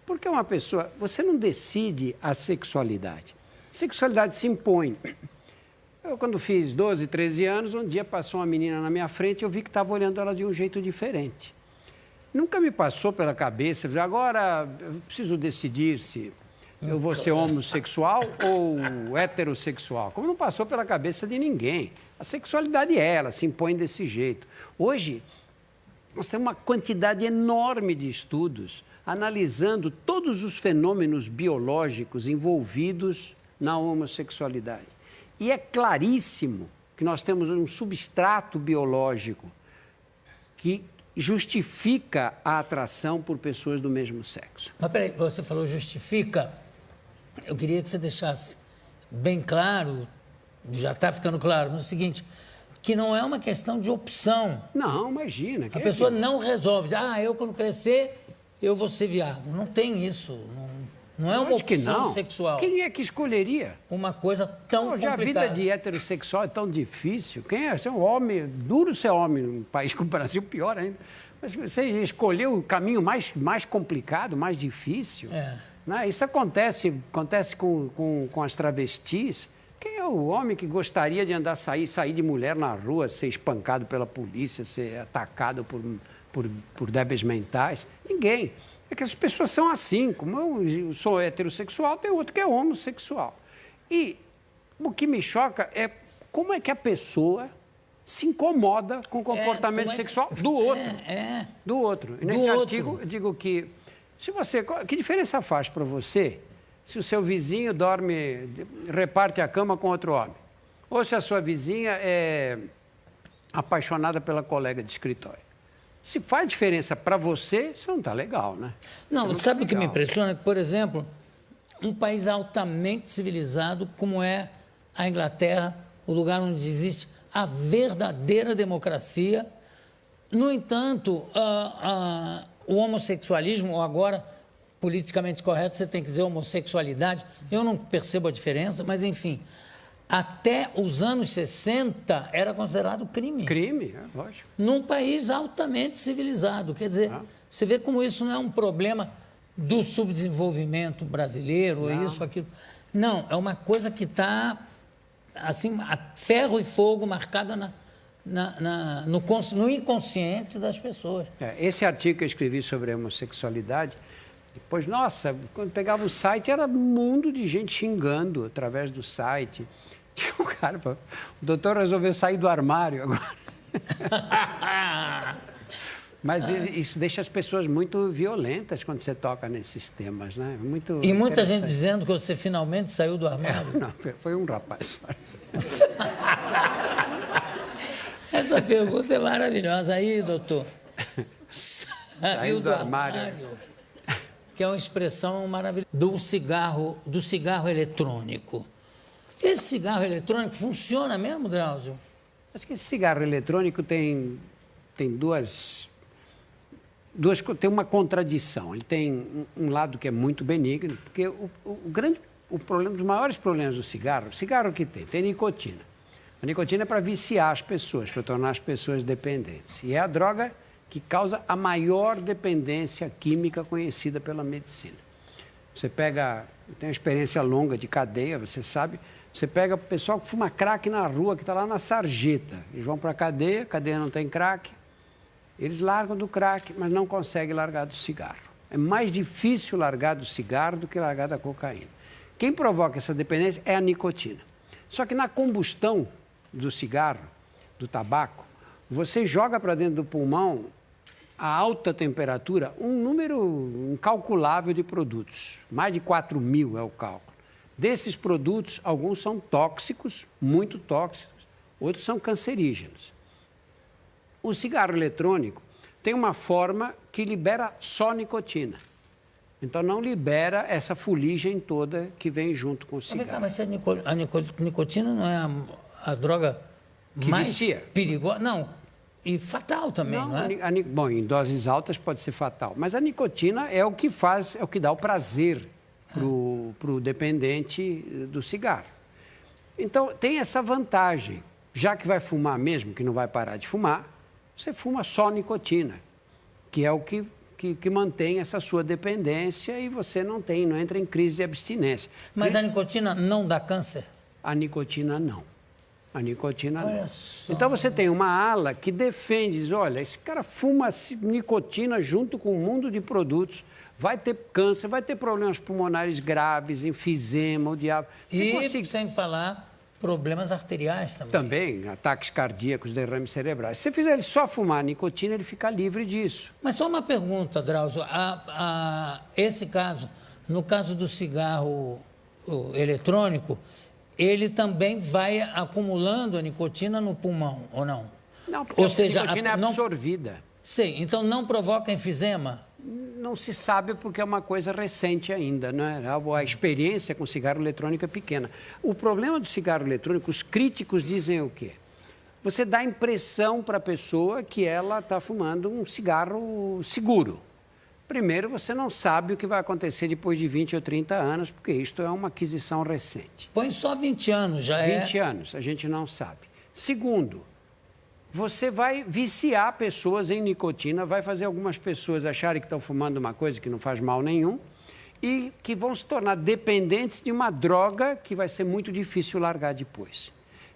Porque uma pessoa... Você não decide a sexualidade. A sexualidade se impõe. Eu, quando fiz 12, 13 anos, um dia passou uma menina na minha frente e eu vi que estava olhando ela de um jeito diferente. Nunca me passou pela cabeça, agora eu preciso decidir se eu vou ser homossexual ou heterossexual. Como não passou pela cabeça de ninguém. A sexualidade ela se impõe desse jeito. Hoje, nós temos uma quantidade enorme de estudos analisando todos os fenômenos biológicos envolvidos na homossexualidade. E é claríssimo que nós temos um substrato biológico que justifica a atração por pessoas do mesmo sexo. Mas peraí, você falou justifica. Eu queria que você deixasse bem claro já está ficando claro no seguinte, que não é uma questão de opção. Não, imagina. A pessoa não resolve. Eu quando crescer, eu vou ser viado. Não tem isso. Não é uma opção sexual. Quem é que escolheria? Uma coisa tão complicada. A vida de heterossexual é tão difícil. Quem é? Você é um homem, duro ser homem num país como o Brasil, pior ainda. Mas você escolheu o caminho mais complicado, mais difícil. Né? Isso acontece com as travestis. Quem é o homem que gostaria de sair de mulher na rua, ser espancado pela polícia, ser atacado por débeis mentais? Ninguém. É que as pessoas são assim. Como eu sou heterossexual, tem outro que é homossexual. E o que me choca é como é que a pessoa se incomoda com o comportamento sexual do outro. Do outro. E nesse artigo eu digo que que diferença faz para você se o seu vizinho reparte a cama com outro homem? Ou se a sua vizinha é apaixonada pela colega de escritório? Se faz diferença para você, isso não está legal, né? Não, sabe o que me impressiona? Por exemplo, um país altamente civilizado como é a Inglaterra, o lugar onde existe a verdadeira democracia. No entanto, o homossexualismo, ou agora, politicamente correto, você tem que dizer homossexualidade, eu não percebo a diferença, mas enfim, até os anos 60 era considerado crime. Crime, lógico. Num país altamente civilizado. Quer dizer, você vê como isso não é um problema do subdesenvolvimento brasileiro, ou isso, aquilo. Não, é uma coisa que está, assim, a ferro e fogo marcada no inconsciente das pessoas. Esse artigo que eu escrevi sobre a homossexualidade, depois, nossa, quando pegava o site, era um mundo de gente xingando através do site. E o cara, o doutor resolveu sair do armário agora. Mas isso deixa as pessoas muito violentas quando você toca nesses temas, né? E muita gente dizendo que você finalmente saiu do armário. Não, foi um rapaz. Essa pergunta é maravilhosa. Aí, doutor, saiu do armário. Que é uma expressão maravilhosa do cigarro eletrônico. Esse cigarro eletrônico funciona mesmo, Drauzio? Acho que esse cigarro eletrônico tem tem uma contradição. Ele tem um lado que é muito benigno, porque um dos maiores problemas do cigarro, o cigarro que tem nicotina. A nicotina é para viciar as pessoas, para tornar as pessoas dependentes. E é a droga que causa a maior dependência química conhecida pela medicina. Você pega, tem uma experiência longa de cadeia, você sabe, você pega o pessoal que fuma crack na rua, que está lá na sarjeta, eles vão para a cadeia não tem crack, eles largam do crack, mas não conseguem largar do cigarro. É mais difícil largar do cigarro do que largar da cocaína. Quem provoca essa dependência é a nicotina. Só que na combustão do cigarro, do tabaco, você joga para dentro do pulmão a alta temperatura, um número incalculável de produtos. Mais de 4.000 é o cálculo. Desses produtos, alguns são tóxicos, muito tóxicos, outros são cancerígenos. O cigarro eletrônico tem uma forma que libera só nicotina. Então, não libera essa fuligem toda que vem junto com o cigarro. Mas a nicotina não é a droga que mais vicia. Perigosa? Não. E fatal também, não é? Bom, em doses altas pode ser fatal. Mas a nicotina é o que dá o prazer para o dependente do cigarro. Então, tem essa vantagem. Já que vai fumar mesmo, que não vai parar de fumar, você fuma só nicotina, que é o que mantém essa sua dependência e você não entra em crise de abstinência. Mas a nicotina não dá câncer? A nicotina não. A nicotina Olha não. Só. Então você tem uma ala que defende, diz, olha, esse cara fuma nicotina junto com um mundo de produtos, vai ter câncer, vai ter problemas pulmonares graves, enfisema, o diabo. Sem falar problemas arteriais também. Também, ataques cardíacos, derrames cerebrais. Se você fizer ele só fumar nicotina, ele fica livre disso. Mas só uma pergunta, Drauzio. Esse caso, no caso do cigarro eletrônico, ele também vai acumulando a nicotina no pulmão, ou não? Não, porque a nicotina é absorvida. Sei, então não provoca enfisema? não se sabe porque é uma coisa recente ainda, né? A experiência com cigarro eletrônico é pequena. O problema do cigarro eletrônico, os críticos dizem o quê? Você dá a impressão para a pessoa que ela está fumando um cigarro seguro. Primeiro, você não sabe o que vai acontecer depois de 20 ou 30 anos, porque isto é uma aquisição recente. Põe só 20 anos, já é... 20 anos, a gente não sabe. Segundo, você vai viciar pessoas em nicotina, vai fazer algumas pessoas acharem que estão fumando uma coisa que não faz mal nenhum e que vão se tornar dependentes de uma droga que vai ser muito difícil largar depois.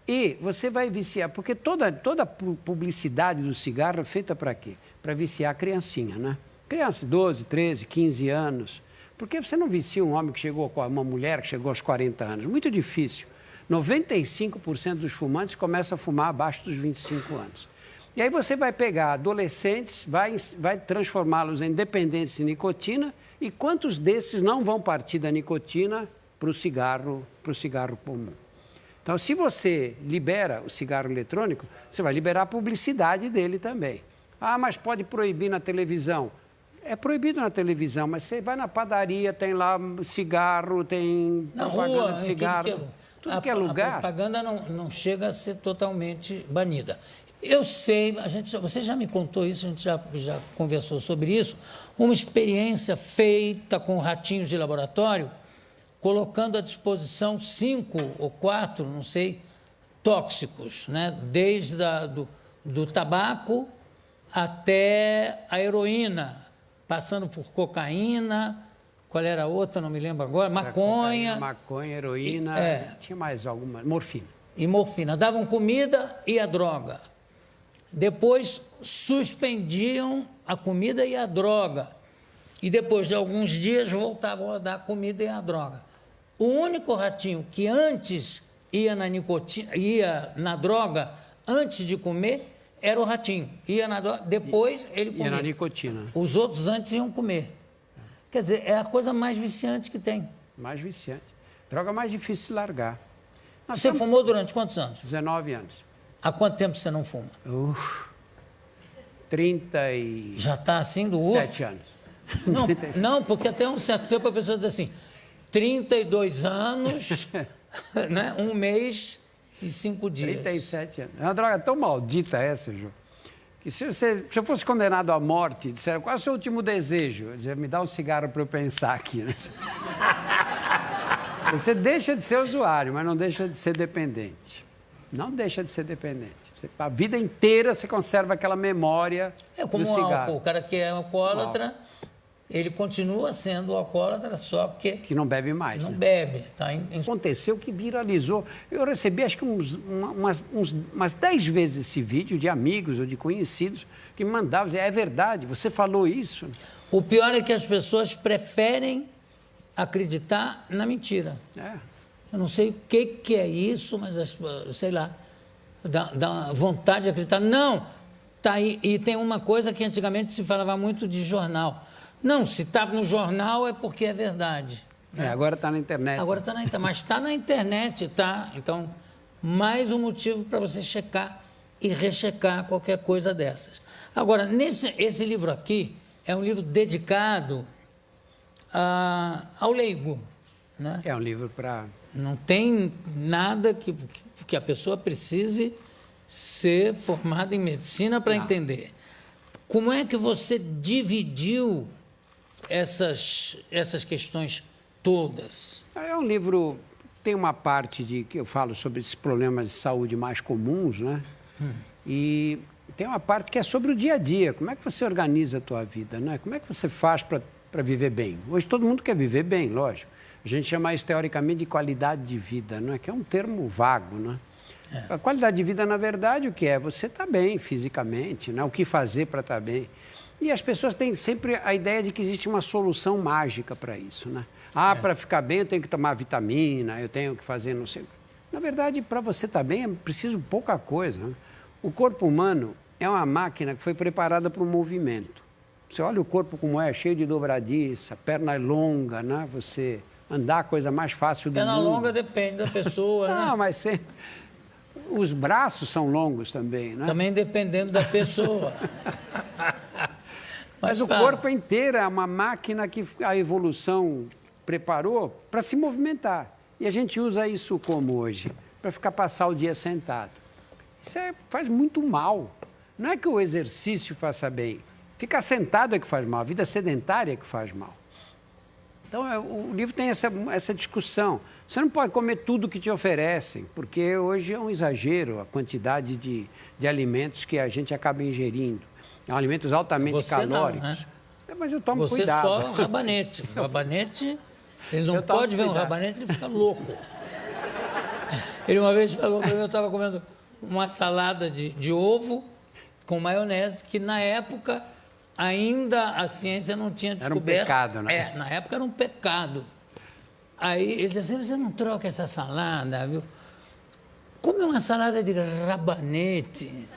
E você vai viciar, porque toda publicidade do cigarro é feita para quê? Para viciar a criancinha, né? Criança, 12, 13, 15 anos. Por que você não vicia um homem que chegou, uma mulher que chegou aos 40 anos? Muito difícil. 95% dos fumantes começam a fumar abaixo dos 25 anos. E aí você vai pegar adolescentes, vai transformá-los em dependentes de nicotina, e quantos desses não vão partir da nicotina para o cigarro comum? Então, se você libera o cigarro eletrônico, você vai liberar a publicidade dele também. Ah, mas pode proibir na televisão. É proibido na televisão, mas você vai na padaria, tem lá cigarro, tem propaganda de cigarro. Tudo que é lugar. A propaganda não chega a ser totalmente banida. Eu sei, você já me contou isso, a gente já conversou sobre isso, uma experiência feita com ratinhos de laboratório, colocando à disposição 5 ou 4, não sei, tóxicos, né? Desde do tabaco até a heroína, passando por cocaína, qual era a outra, não me lembro agora, maconha. Maconha, heroína, tinha mais alguma, morfina. E morfina. Davam comida e a droga. Depois suspendiam a comida e a droga. E depois de alguns dias voltavam a dar a comida e a droga. O único ratinho que antes ia na droga antes de comer era o ratinho. Ia na droga, depois ele comia. Ia na nicotina. Os outros antes iam comer. Quer dizer, é a coisa mais viciante que tem. Mais viciante. Droga mais difícil de largar. Você fumou durante quantos anos? 19 anos. Há quanto tempo você não fuma? 30 e... Já está assim do 7 anos. Não, porque até um certo tempo a pessoa diz assim, 32 anos, né? 1 mês e 5 dias. 37 anos. É uma droga tão maldita essa, Ju, que se eu fosse condenado à morte, disseram, qual é o seu último desejo? Eu dizia, me dá um cigarro para eu pensar aqui. Né? Você deixa de ser usuário, mas não deixa de ser dependente. Não deixa de ser dependente. A vida inteira você conserva aquela memória do cigarro. É como o álcool. O cara que é alcoólatra, ele continua sendo alcoólatra só porque... Que não bebe mais. Não né? bebe. Aconteceu que viralizou. Eu recebi acho que umas 10 vezes esse vídeo de amigos ou de conhecidos que me mandavam dizer, é verdade, você falou isso. O pior é que as pessoas preferem acreditar na mentira. Eu não sei o que é isso, mas, sei lá, dá vontade de acreditar. Não, tá aí. E tem uma coisa que antigamente se falava muito de jornal. Não, se está no jornal é porque é verdade. Agora está na internet. Agora está na internet, mas está na internet, tá? Então, mais um motivo para você checar e rechecar qualquer coisa dessas. Agora, esse livro aqui é um livro dedicado ao leigo. Né? É um livro para... Não tem nada que a pessoa precise ser formada em medicina para entender. Como é que você dividiu essas questões todas? É um livro, tem uma parte que eu falo sobre esses problemas de saúde mais comuns, né? E tem uma parte que é sobre o dia a dia, como é que você organiza a tua vida, né? Como é que você faz para viver bem? Hoje todo mundo quer viver bem, lógico. A gente chama isso teoricamente de qualidade de vida, né? Que é um termo vago, né? A qualidade de vida, na verdade, o que é? Você está bem fisicamente, né? O que fazer para estar bem. E as pessoas têm sempre a ideia de que existe uma solução mágica para isso, né? Para ficar bem eu tenho que tomar vitamina, eu tenho que fazer não sei... Na verdade, para você estar bem é preciso pouca coisa, né? O corpo humano é uma máquina que foi preparada para o movimento. Você olha o corpo como é, cheio de dobradiça, perna longa, né? Você andar a coisa mais fácil do mundo. Perna longa depende da pessoa, né? Não, mas sempre... Os braços são longos também, né? Também dependendo da pessoa. Mas o corpo inteiro é uma máquina que a evolução preparou para se movimentar. E a gente usa isso como hoje? Para passar o dia sentado. Isso faz muito mal. Não é que o exercício faça bem. Ficar sentado é que faz mal. A vida sedentária é que faz mal. Então, o livro tem essa discussão. Você não pode comer tudo que te oferecem, porque hoje é um exagero a quantidade de alimentos que a gente acaba ingerindo. São alimentos altamente calóricos. Não, né? Mas eu tomo Você cuidado. só rabanete. O rabanete, ele não pode ver um rabanete, ele fica louco. Ele uma vez falou para mim, eu estava comendo uma salada de ovo com maionese, que na época ainda a ciência não tinha descoberto. Era um pecado, né? Na época era um pecado. Aí ele disse assim, você não troca essa salada, viu? Come uma salada de rabanete.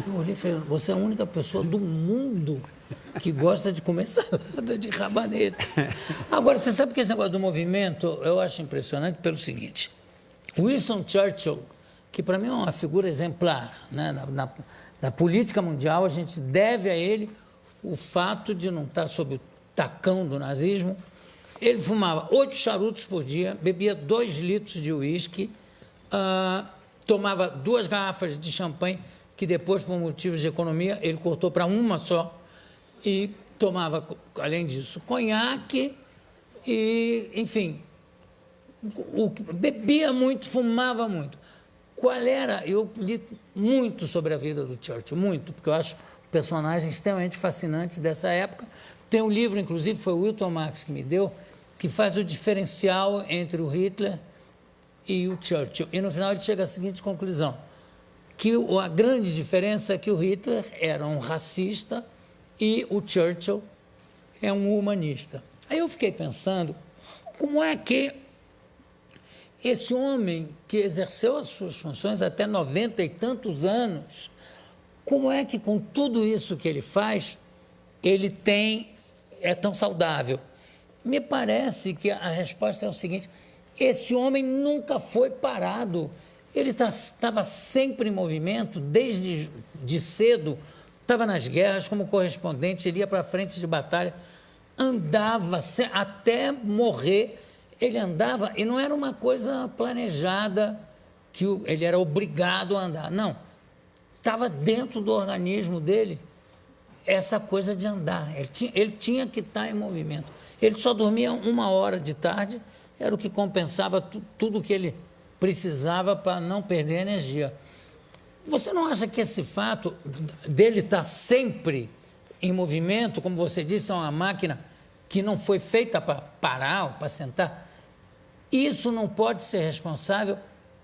Eu olhei e falei, você é a única pessoa do mundo que gosta de comer salada de rabanete. Agora, você sabe que esse negócio do movimento, eu acho impressionante pelo seguinte. Winston Churchill, que para mim é uma figura exemplar, né? Na política mundial, a gente deve a ele o fato de não estar sob o tacão do nazismo. Ele fumava 8 charutos por dia, bebia 2 litros de uísque, tomava 2 garrafas de champanhe, que depois, por motivos de economia, ele cortou para uma só, e tomava, além disso, conhaque e, enfim, bebia muito, fumava muito. Qual era? Eu li muito sobre a vida do Churchill, muito, porque eu acho um personagem extremamente fascinante dessa época. Tem um livro, inclusive, foi o Wilton Marx que me deu, que faz o diferencial entre o Hitler e o Churchill. E no final ele chega à seguinte conclusão, que a grande diferença é que o Hitler era um racista e o Churchill é um humanista. Aí eu fiquei pensando, como é que esse homem que exerceu as suas funções até 90 e tantos anos, como é que com tudo isso que ele faz, ele é tão saudável? Me parece que a resposta é o seguinte, esse homem nunca foi parado, ele estava sempre em movimento, desde cedo, estava nas guerras como correspondente, ele ia para frente de batalha, andava até morrer, ele andava, e não era uma coisa planejada, que ele era obrigado a andar, não, estava dentro do organismo dele, essa coisa de andar, ele tinha que estar em movimento, ele só dormia 1 hora de tarde, era o que compensava tudo que ele precisava para não perder energia. Você não acha que esse fato dele estar sempre em movimento, como você disse, é uma máquina que não foi feita para parar ou para sentar, isso não pode ser responsável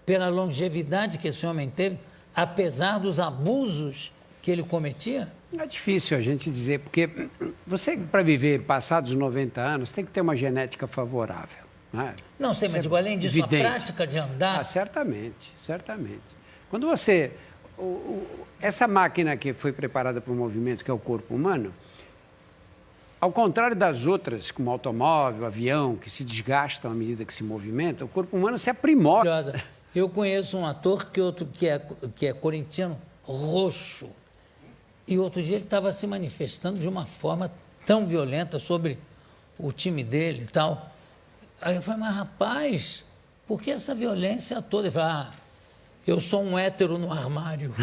pela longevidade que esse homem teve, apesar dos abusos que ele cometia? É difícil a gente dizer, porque você, para viver passados 90 anos, tem que ter uma genética favorável. Não sei, mas digo, além disso, evidente. A prática de andar... certamente, certamente. Quando você... essa máquina que foi preparada para o movimento, que é o corpo humano, ao contrário das outras, como automóvel, avião, que se desgastam à medida que se movimenta, o corpo humano se aprimora. Eu conheço um ator que é corintiano, roxo, e outro dia ele estava se manifestando de uma forma tão violenta sobre o time dele e tal. Aí eu falei, mas rapaz, por que essa violência toda? Ele falou, eu sou um hétero no armário.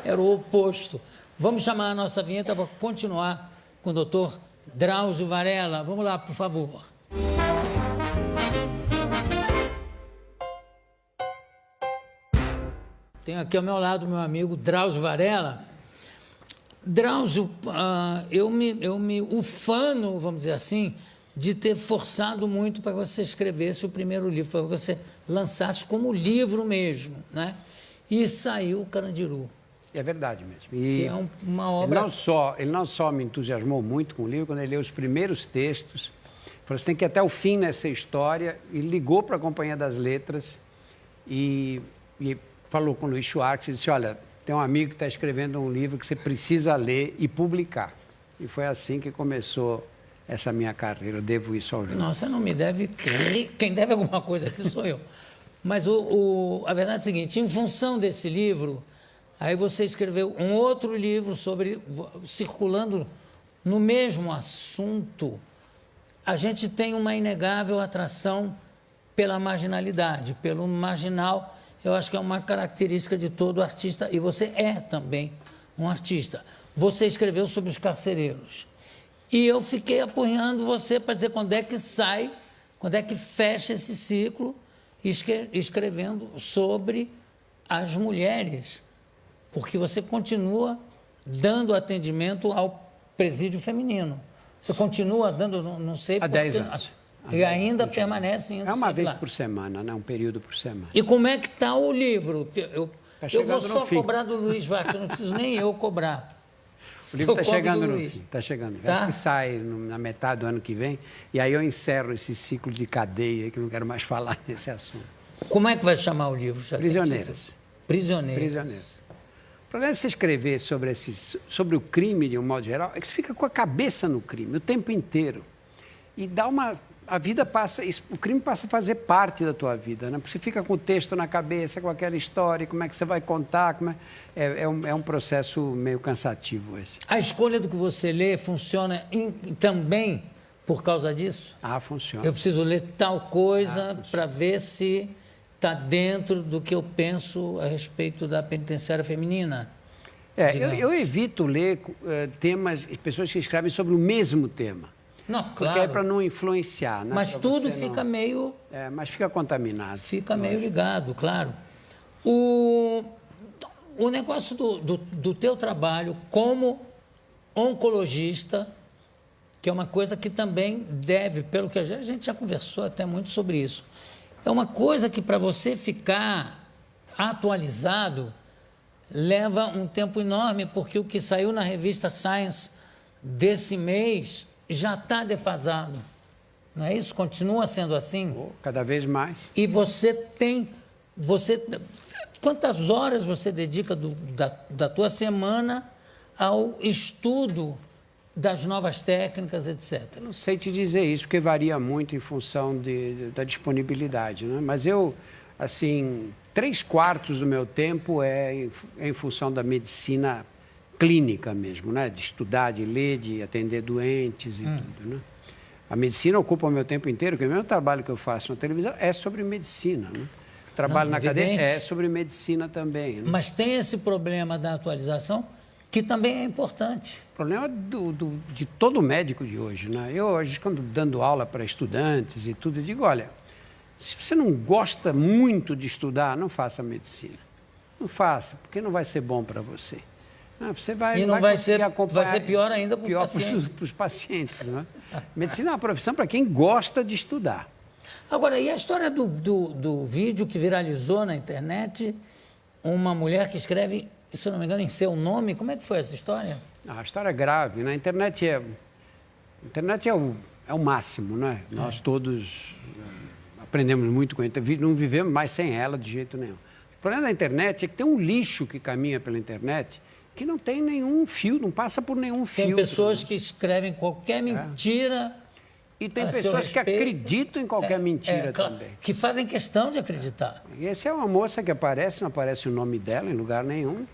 Era o oposto. Vamos chamar a nossa vinheta para continuar com o doutor Drauzio Varela. Vamos lá, por favor. Tenho aqui ao meu lado meu amigo Drauzio Varela. Drauzio, eu me ufano, vamos dizer assim, de ter forçado muito para que você escrevesse o primeiro livro, para que você lançasse como livro mesmo, né? E saiu o Carandiru. É verdade mesmo. E é uma obra... Ele não só me entusiasmou muito com o livro, quando ele leu os primeiros textos, falou, você tem que ir até o fim nessa história, e ligou para a Companhia das Letras e falou com o Luiz Schwartz e disse, olha, tem um amigo que está escrevendo um livro que você precisa ler e publicar. E foi assim que começou essa minha carreira, eu devo isso ao livro. Não, você não me deve, quem deve alguma coisa aqui sou eu. Mas a verdade é a seguinte, em função desse livro, Aí você escreveu um outro livro circulando no mesmo assunto. A gente tem uma inegável atração pela marginalidade, pelo marginal. Eu acho que é uma característica de todo artista, e você é também um artista. Você escreveu sobre os carcereiros. E eu fiquei apunhando você para dizer quando é que sai, quando é que fecha esse ciclo, escrevendo sobre as mulheres. Porque você continua dando atendimento ao presídio feminino. Você continua dando, não sei... Há 10 anos. E ainda permanece indo. É uma vez por semana, né? Um período por semana. E como é que está o livro? Eu vou só fim. cobrar do Luiz Vaz, eu não preciso nem eu cobrar. O livro está chegando no fim. Está chegando. Tá? Acho que sai na metade do ano que vem. E aí eu encerro esse ciclo de cadeia, que eu não quero mais falar nesse assunto. Como é que vai chamar o livro? Prisioneiras. Prisioneiras. O problema de você escrever sobre o crime, de um modo geral, é que você fica com a cabeça no crime o tempo inteiro. E dá a vida passa, o crime passa a fazer parte da tua vida, né? Porque você fica com o texto na cabeça, com aquela história, como é que você vai contar, é um processo meio cansativo esse. A escolha do que você lê funciona também por causa disso? Funciona. Eu preciso ler tal coisa para ver se está dentro do que eu penso a respeito da penitenciária feminina. Eu evito ler pessoas que escrevem sobre o mesmo tema. Não, claro. Porque é para não influenciar, né? Mas tudo fica meio... mas fica contaminado. Fica meio ligado, claro. O negócio do teu trabalho como oncologista, que é uma coisa que também deve, pelo que a gente já conversou até muito sobre isso, é uma coisa que para você ficar atualizado leva um tempo enorme, porque o que saiu na revista Science desse mês já está defasado. Não é isso? Continua sendo assim? Cada vez mais. E quantas horas você dedica da tua semana ao estudo das novas técnicas, etc? Eu não sei te dizer isso, porque varia muito em função da disponibilidade, né? Mas eu, assim, 3/4 do meu tempo é em função da medicina clínica mesmo, né? De estudar, de ler, de atender doentes e tudo, né? A medicina ocupa o meu tempo inteiro, porque o mesmo trabalho que eu faço na televisão é sobre medicina, né? O trabalho na cadeia é sobre medicina também, né? Mas tem esse problema da atualização, que também é importante. O problema de todo médico de hoje, né? Eu, hoje, quando dando aula para estudantes e tudo, eu digo, olha, se você não gosta muito de estudar, não faça medicina. Não faça, porque não vai ser bom para você. Você vai, e não vai ser pior ainda para os pacientes. Né? Medicina é uma profissão para quem gosta de estudar. Agora, e a história do vídeo que viralizou na internet, uma mulher que escreve, se eu não me engano, em seu nome, como é que foi essa história? A história é grave, né? A internet é o máximo, né? Nós todos aprendemos muito com ela, não vivemos mais sem ela de jeito nenhum. O problema da internet é que tem um lixo que caminha pela internet que não tem nenhum fio, não passa por nenhum filtro. Tem pessoas que escrevem qualquer mentira. E tem pessoas que acreditam em qualquer mentira também. Que fazem questão de acreditar. E essa é uma moça que aparece, não aparece o nome dela em lugar nenhum.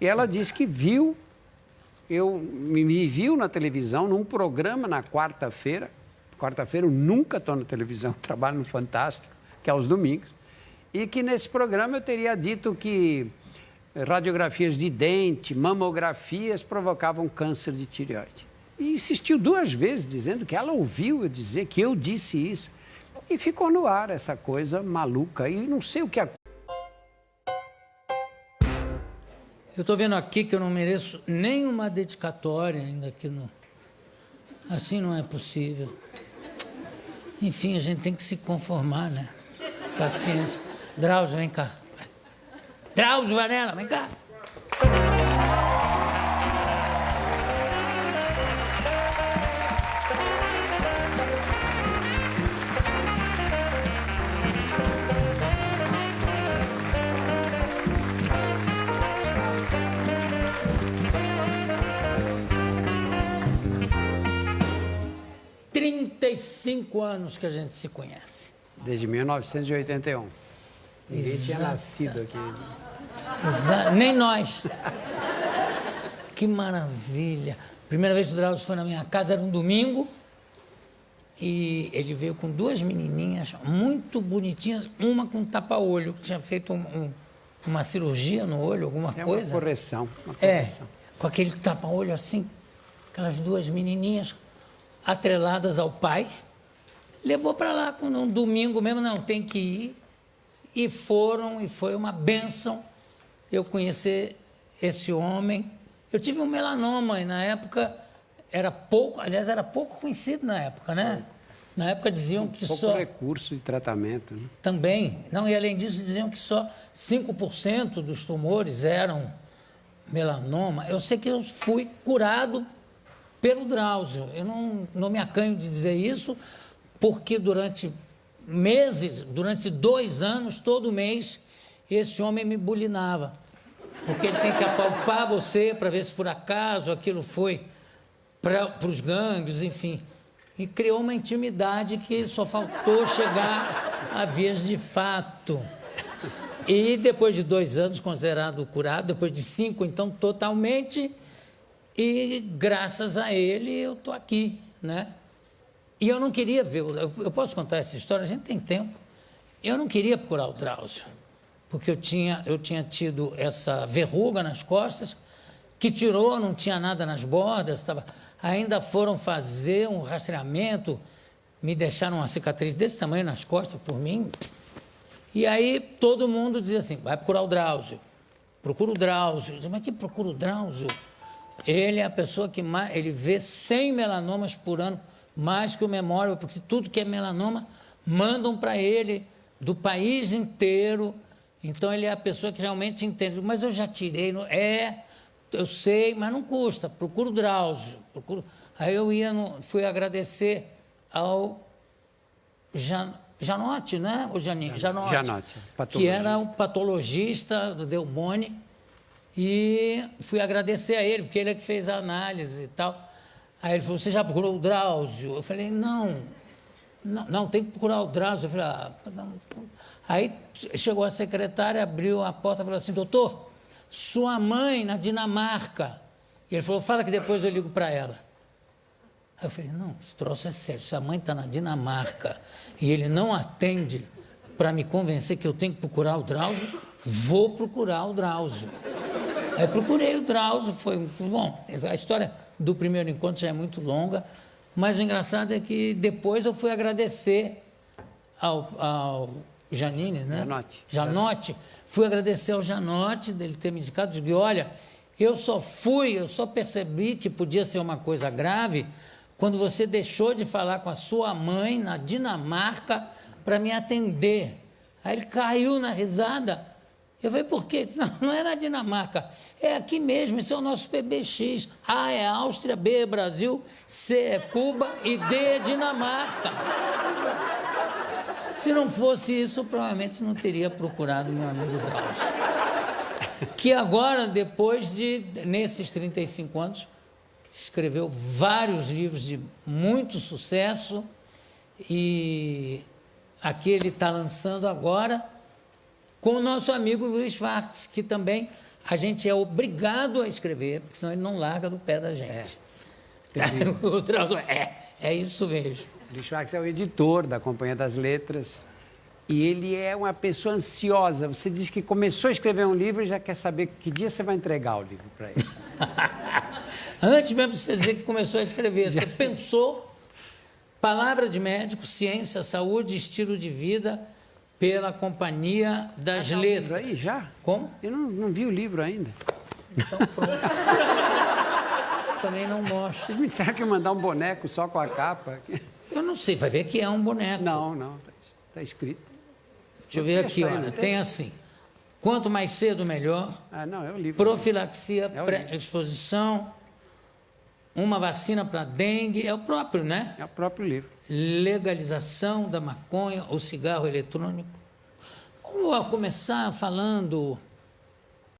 E ela diz que me viu na televisão, num programa na quarta-feira. Quarta-feira eu nunca estou na televisão, trabalho no Fantástico, que é aos domingos. E que nesse programa eu teria dito que radiografias de dente, mamografias provocavam câncer de tireoide. E insistiu 2 vezes dizendo que ela ouviu eu dizer que eu disse isso. E ficou no ar essa coisa maluca. E não sei o que... Eu estou vendo aqui que eu não mereço nenhuma dedicatória ainda aqui no... Assim não é possível. Enfim, a gente tem que se conformar, né? Paciência. Drauzio, vem cá. Drauzio Varela, vem cá. 35 anos que a gente se conhece. Desde 1981. Ninguém tinha nascido aqui. Nem nós. Que maravilha. Primeira vez que o Drauzio foi na minha casa, era um domingo, e ele veio com duas menininhas muito bonitinhas, uma com tapa-olho, que tinha feito uma cirurgia no olho, alguma coisa. Uma correção. Com aquele tapa-olho assim, aquelas duas menininhas atreladas ao pai. Levou para lá, um domingo mesmo, não, tem que ir. E foram, e foi uma bênção eu conhecer esse homem. Eu tive um melanoma e na época era pouco conhecido na época, né? Na época diziam que pouco recurso de tratamento, né? Também. Não, e além disso diziam que só 5% dos tumores eram melanoma. Eu sei que eu fui curado pelo Drauzio. Eu não me acanho de dizer isso, porque durante meses, durante 2 anos, todo mês, esse homem me bulinava. Porque ele tem que apalpar você para ver se por acaso aquilo foi para os gânglios, enfim. E criou uma intimidade que só faltou chegar a vias de fato. E depois de 2 anos considerado curado, depois de 5, então, totalmente, e graças a ele eu estou aqui, né? E eu não queria ver, eu posso contar essa história, a gente tem tempo. Eu não queria procurar o Drauzio, porque eu tinha tido essa verruga nas costas, que tirou, não tinha nada nas bordas, ainda foram fazer um rastreamento, me deixaram uma cicatriz desse tamanho nas costas por mim. E aí todo mundo dizia assim, vai procurar o Drauzio, procura o Drauzio. Eu dizia, mas que procura o Drauzio? Ele é a pessoa que mais, ele vê 100 melanomas por ano, mais que o Memória, porque tudo que é melanoma mandam para ele do país inteiro. Então ele é a pessoa que realmente entende. Mas eu já tirei, eu sei, mas não custa, procura o Drauzio. Aí eu fui agradecer ao Janotti, né? O Janinho, Janotti, que era o patologista do Delboni, e fui agradecer a ele, porque ele é que fez a análise e tal. Aí ele falou, você já procurou o Drauzio? Eu falei, não, tem que procurar o Drauzio. Eu falei, não. Aí chegou a secretária, abriu a porta e falou assim, doutor, sua mãe na Dinamarca. E ele falou, fala que depois eu ligo para ela. Aí eu falei, não, esse troço é sério, sua mãe está na Dinamarca e ele não atende para me convencer que eu tenho que procurar o Drauzio, vou procurar o Drauzio. Aí procurei o Drauzio, foi muito bom. A história do primeiro encontro já é muito longa, mas o engraçado é que depois eu fui agradecer ao Janine, né? Janotti. Fui agradecer ao Janotti dele ter me indicado, digo, olha, eu só percebi que podia ser uma coisa grave quando você deixou de falar com a sua mãe na Dinamarca para me atender. Aí ele caiu na risada. Eu falei, por quê? Não é na Dinamarca, é aqui mesmo, esse é o nosso PBX. A é Áustria, B é Brasil, C é Cuba e D é Dinamarca. Se não fosse isso, provavelmente não teria procurado meu amigo Drauzio. Que agora, nesses 35 anos, escreveu vários livros de muito sucesso e aqui ele está lançando agora com o nosso amigo Luiz Fax, que também a gente é obrigado a escrever, porque senão ele não larga do pé da gente. O Drauzio, é isso mesmo. Luiz Fax é o editor da Companhia das Letras e ele é uma pessoa ansiosa. Você disse que começou a escrever um livro e já quer saber que dia você vai entregar o livro para ele. Antes mesmo de você dizer que começou a escrever, você pensou, palavra de médico, ciência, saúde, estilo de vida, pela Companhia das Letras. Aí já? Como? Eu não vi o livro ainda. Então pronto. Também não mostro. Vocês me disseram que ia mandar um boneco só com a capa. Eu não sei, vai ver que é um boneco. Não, está escrito. Deixa eu ver aqui, olha, tem assim, quanto mais cedo, melhor. Não, é o livro. Profilaxia, pré-exposição, uma vacina para dengue, é o próprio, né? É o próprio livro. Legalização da maconha ou cigarro eletrônico. Vamos começar falando